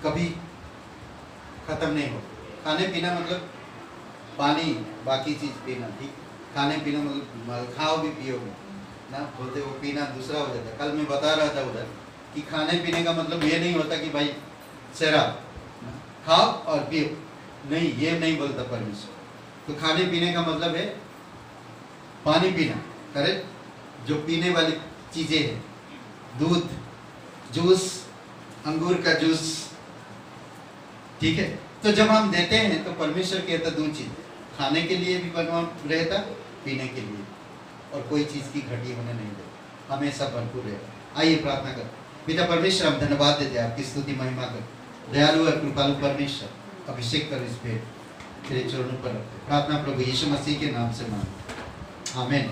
कभी खत्म नहीं हो। खाने पीना मतलब पानी, बाकी चीज पीना, ठीक। खाने पीना मतलब खाओ भी पियोगे ना, बोलते वो पीना दूसरा हो जाता है। कल मैं बता रहा था उधर कि खाने पीने का मतलब ये नहीं होता कि भाई शराब खाओ और पियो, नहीं, ये नहीं बोलता परमेश्वर। तो खाने पीने का मतलब है पानी पीना, करेक्ट, जो पीने वाली चीजें हैं, दूध, जूस, अंगूर का जूस, ठीक है। तो जब हम देते हैं तो परमेश्वर कहता दो चीज, खाने के लिए भी बनवा रहता, पीने के लिए, और कोई चीज की घटी होने नहीं देता, हमेशा भरपूर रहेगा। आइए प्रार्थना कर। पिता परमेश्वर, हम धन्यवाद देते हैं, आपकी स्तुति महिमा कर। दयालु और कृपालु परमेश्वर, अभिषेक कर इस पे तेरे चरणों पर रखते। प्रार्थना प्रभु यीशु मसीह के नाम से मांगते, आमीन।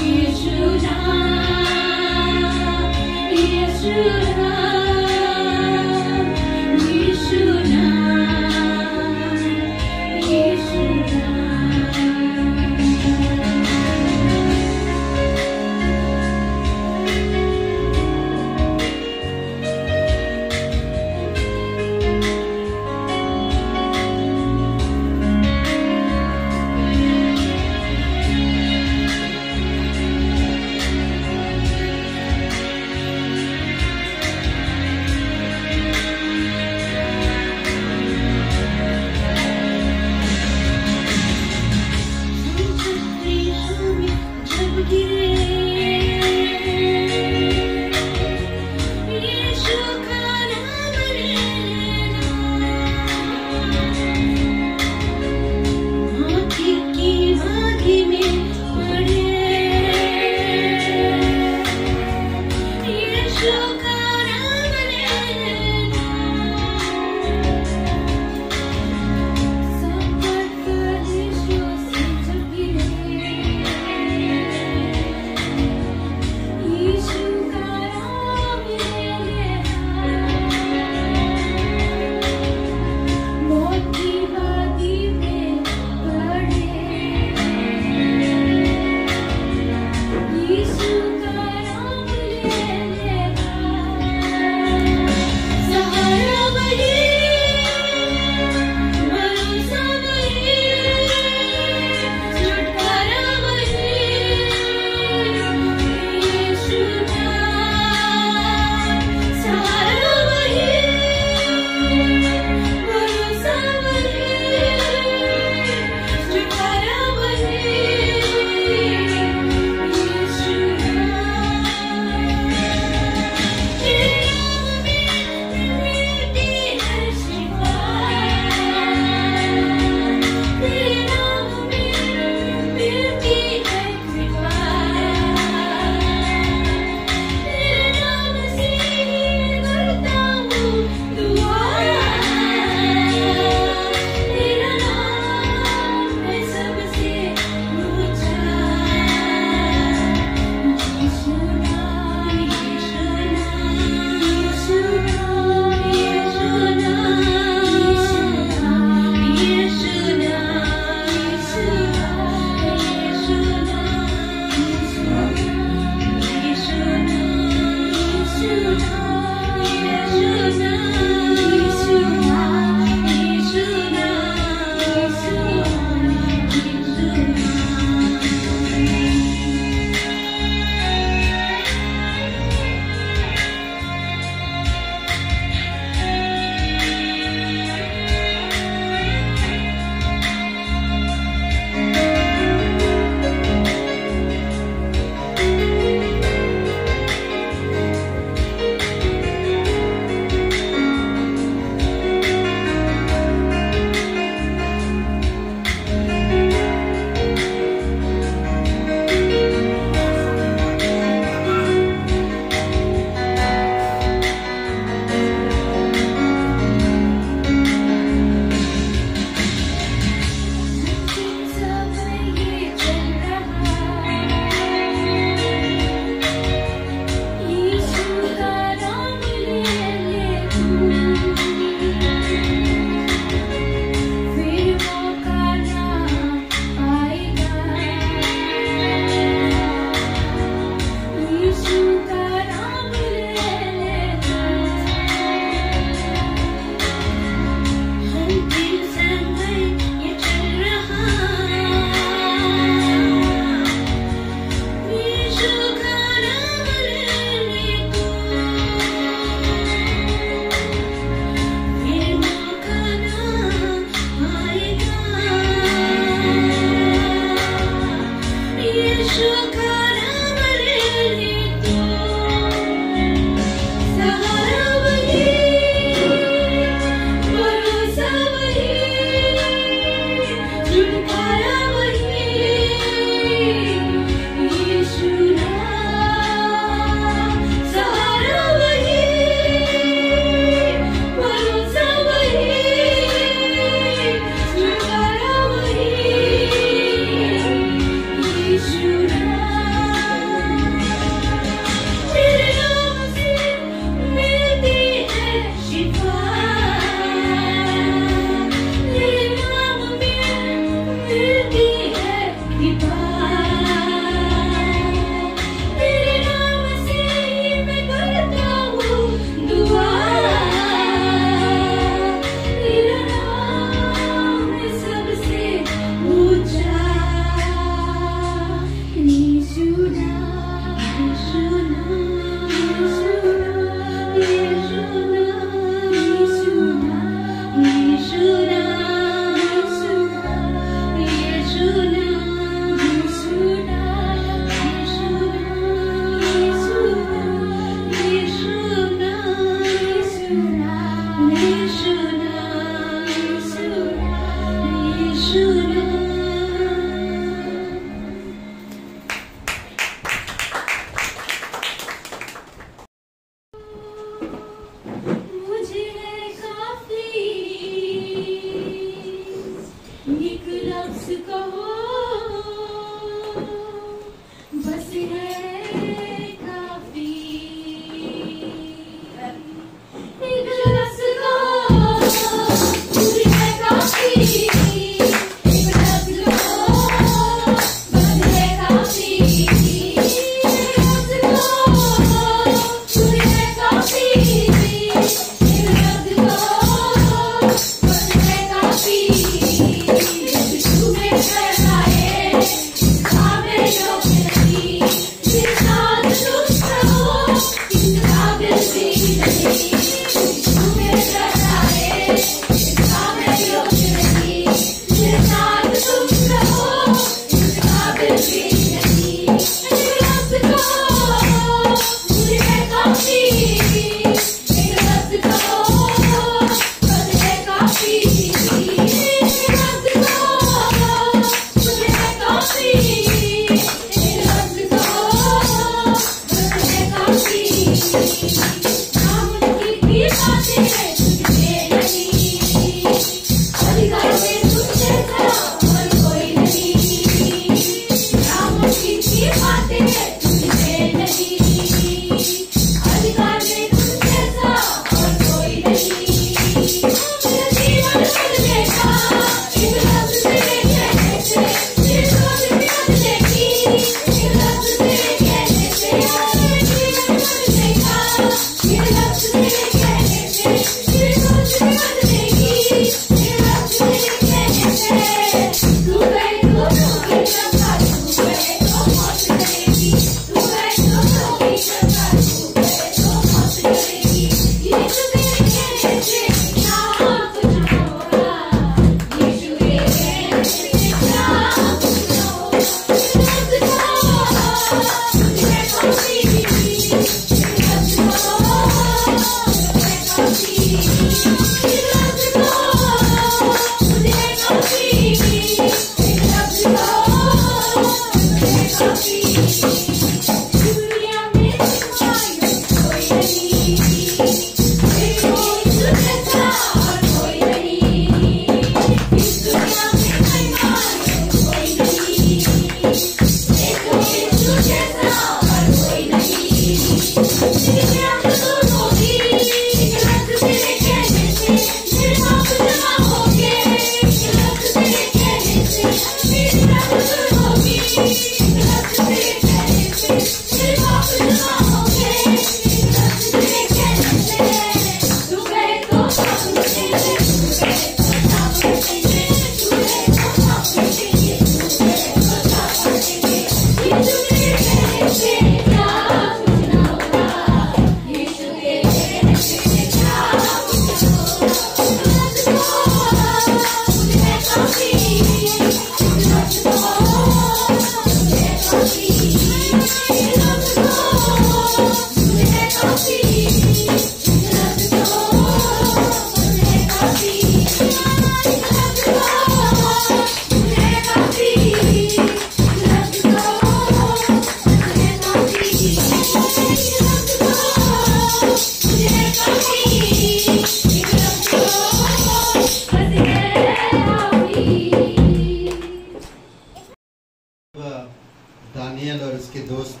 दानियल और उसके दोस्त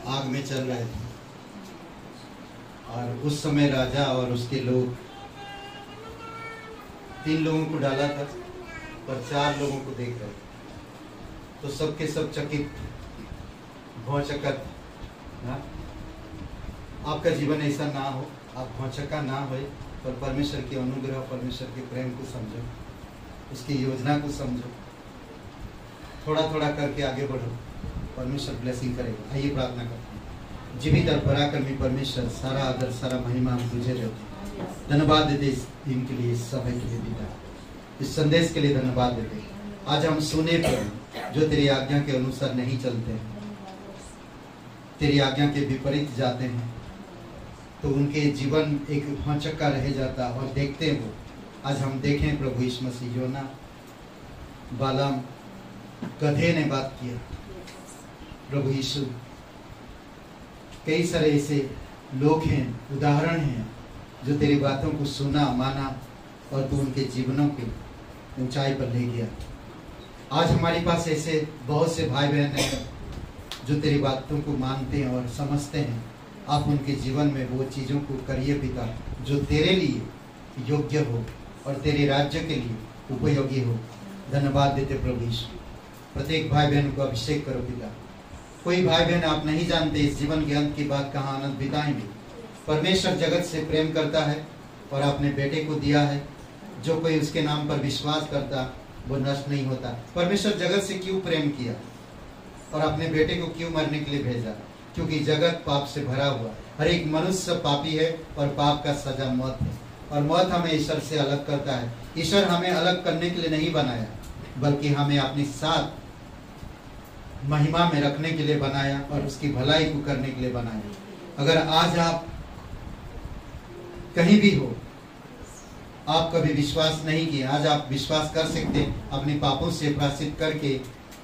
आग में चल रहे थे और उस समय राजा और उसके लोग 3 लोगों को डाला था और 4 लोगों को देख रहे थे, तो सबके सब चकित भौचक्का। आपका जीवन ऐसा ना हो, आप भौचक्का ना हो, पर परमेश्वर की अनुग्रह, परमेश्वर के प्रेम को समझो, उसकी योजना को समझो, थोड़ा थोड़ा करके आगे बढ़ो, परमेश्वर ब्लेसिंग करेगा। आइए प्रार्थना करते हैं। जीवित और पराक्रमी परमेश्वर, सारा आदर सारा महिमा हम तुझे देते हैं। धन्यवाद देते इस दिन के लिए, इस समय के लिए पिता, इस संदेश के लिए धन्यवाद देते। आज हम सुने पर जो तेरी आज्ञा के अनुसार नहीं चलते, तेरी आज्ञा के विपरीत जाते हैं, तो उनके जीवन एक भौचक्का रह जाता और देखते हो। आज हम देखें प्रभु यीशु मसीह, योना, बालाम, गधे ने बात किया। प्रभु यीशु, कई सारे ऐसे लोग हैं, उदाहरण हैं, जो तेरी बातों को सुना, माना और तू उनके जीवनों के ऊंचाई पर ले गया। आज हमारे पास ऐसे बहुत से भाई बहन हैं जो तेरी बातों को मानते हैं और समझते हैं। आप उनके जीवन में वो चीज़ों को करिए पिता जो तेरे लिए योग्य हो और तेरे राज्य के लिए उपयोगी हो। धन्यवाद देते प्रभु यीशु। प्रत्येक भाई बहन को अभिषेक करो पिता। कोई भाई बहन आप नहीं जानते इस जीवन के अंत की बात कहाँ आनंद बिताएंगे। परमेश्वर जगत से प्रेम करता है और अपने बेटे को दिया है। जो कोई उसके नाम पर विश्वास करता वो नष्ट नहीं होता। परमेश्वर जगत से क्यों प्रेम किया और अपने बेटे को क्यों मरने के लिए भेजा? क्योंकि जगत पाप से भरा हुआ, हर एक मनुष्य पापी है और पाप का सजा मौत है, और मौत हमें ईश्वर से अलग करता है। ईश्वर हमें अलग करने के लिए नहीं बनाया, बल्कि हमें अपनी साथ महिमा में रखने के लिए बनाया और उसकी भलाई को करने के लिए बनाया। अगर आज आप कहीं भी हो, आप कभी विश्वास नहीं किया, आज आप विश्वास कर सकते हैं, अपने पापों से प्रायश्चित करके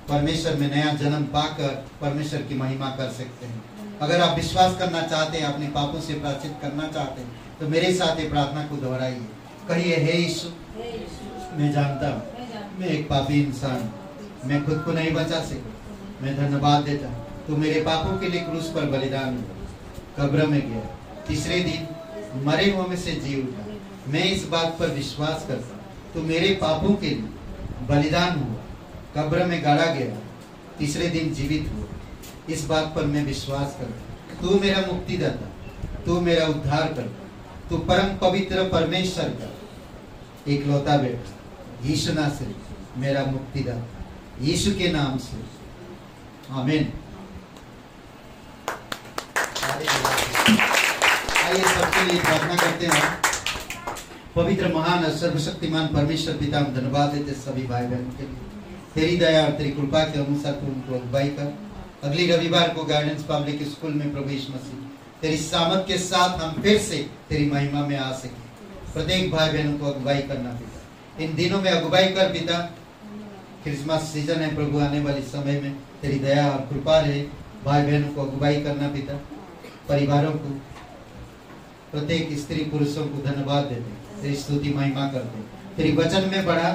परमेश्वर में नया जन्म पाकर परमेश्वर की महिमा कर सकते हैं। अगर आप विश्वास करना चाहते हैं, अपने पापों से प्रायश्चित करना चाहते हैं, तो मेरे साथ ये प्रार्थना को दोहराइए। कहिए, हे यीशु, मैं जानता हूँ मैं एक पापी इंसान हूँ, मैं खुद को नहीं बचा सकता, मैं धन्यवाद देता हूँ तू मेरे पापों के लिए क्रूस पर बलिदान हुआ, कब्र में गया, तीसरे दिन मरे हुए में से जी उठा। मैं इस बात पर विश्वास करता हूँ तू मेरे पापों के लिए बलिदान हुआ, कब्र में गाड़ा गया, तीसरे दिन जीवित हुआ। इस बात पर मैं विश्वास करता हूँ तू मेरा मुक्तिदाता, तू मेरा उद्धार करता, तू परम पवित्र परमेश्वर का इकलौता बेटा यीशु नासरी मेरा मुक्तिदाता, यीशु के नाम से आमीन। आइए सबके लिए प्रार्थना करते हैं। पवित्र महान और सर्वशक्तिमान परमेश्वर पिता, हम धन्यवाद देते सभी भाई बहनों के लिए। तेरी दया और तेरी कृपा के अनुसार तू उनको अगुवाई कर। अगली रविवार को गाइडेंस पब्लिक स्कूल में प्रभु यीशु मसीह तेरी सामर्थ के साथ हम फिर से तेरी महिमा में आ सके। प्रत्येक भाई बहनों को अगुवाई करना पिता, इन दिनों में अगुवाई कर पिता। क्रिसमस सीजन है प्रभु, आने वाले समय में तेरी दया और कृपा रहे। भाई बहनों को अगुवाई करना पिता, परिवारों को, प्रत्येक स्त्री पुरुषों को धन्यवाद देते, तेरी स्तुति महिमा करते। तेरी वचन में बढ़ा,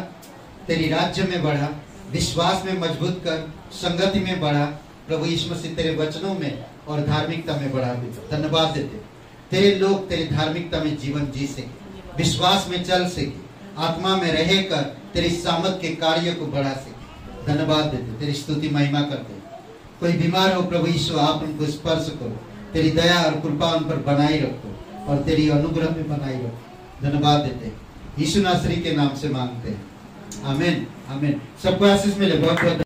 तेरी राज्य में बढ़ा, विश्वास में मजबूत कर, संगति में बढ़ा प्रभु यीशु मसीह, तेरे वचनों में और धार्मिकता में बढ़ा पिता। धन्यवाद देते तेरे लोग तेरी धार्मिकता में जीवन जी सके, विश्वास में चल सके, आत्मा में रहकर तेरी सामर्थ के कार्य को बढ़ा सके। धन्यवाद देते, तेरी स्तुति महिमा करते। कोई बीमार हो प्रभु यीशु, आप उनको स्पर्श करो, तेरी दया और कृपा उन पर बनाई रखो और तेरी अनुग्रह में बनाई रखो। धन्यवाद देते यीशु नासरी के नाम से मांगते हैं, आमीन आमीन। सबको आशीष मिले। बहुत बहुत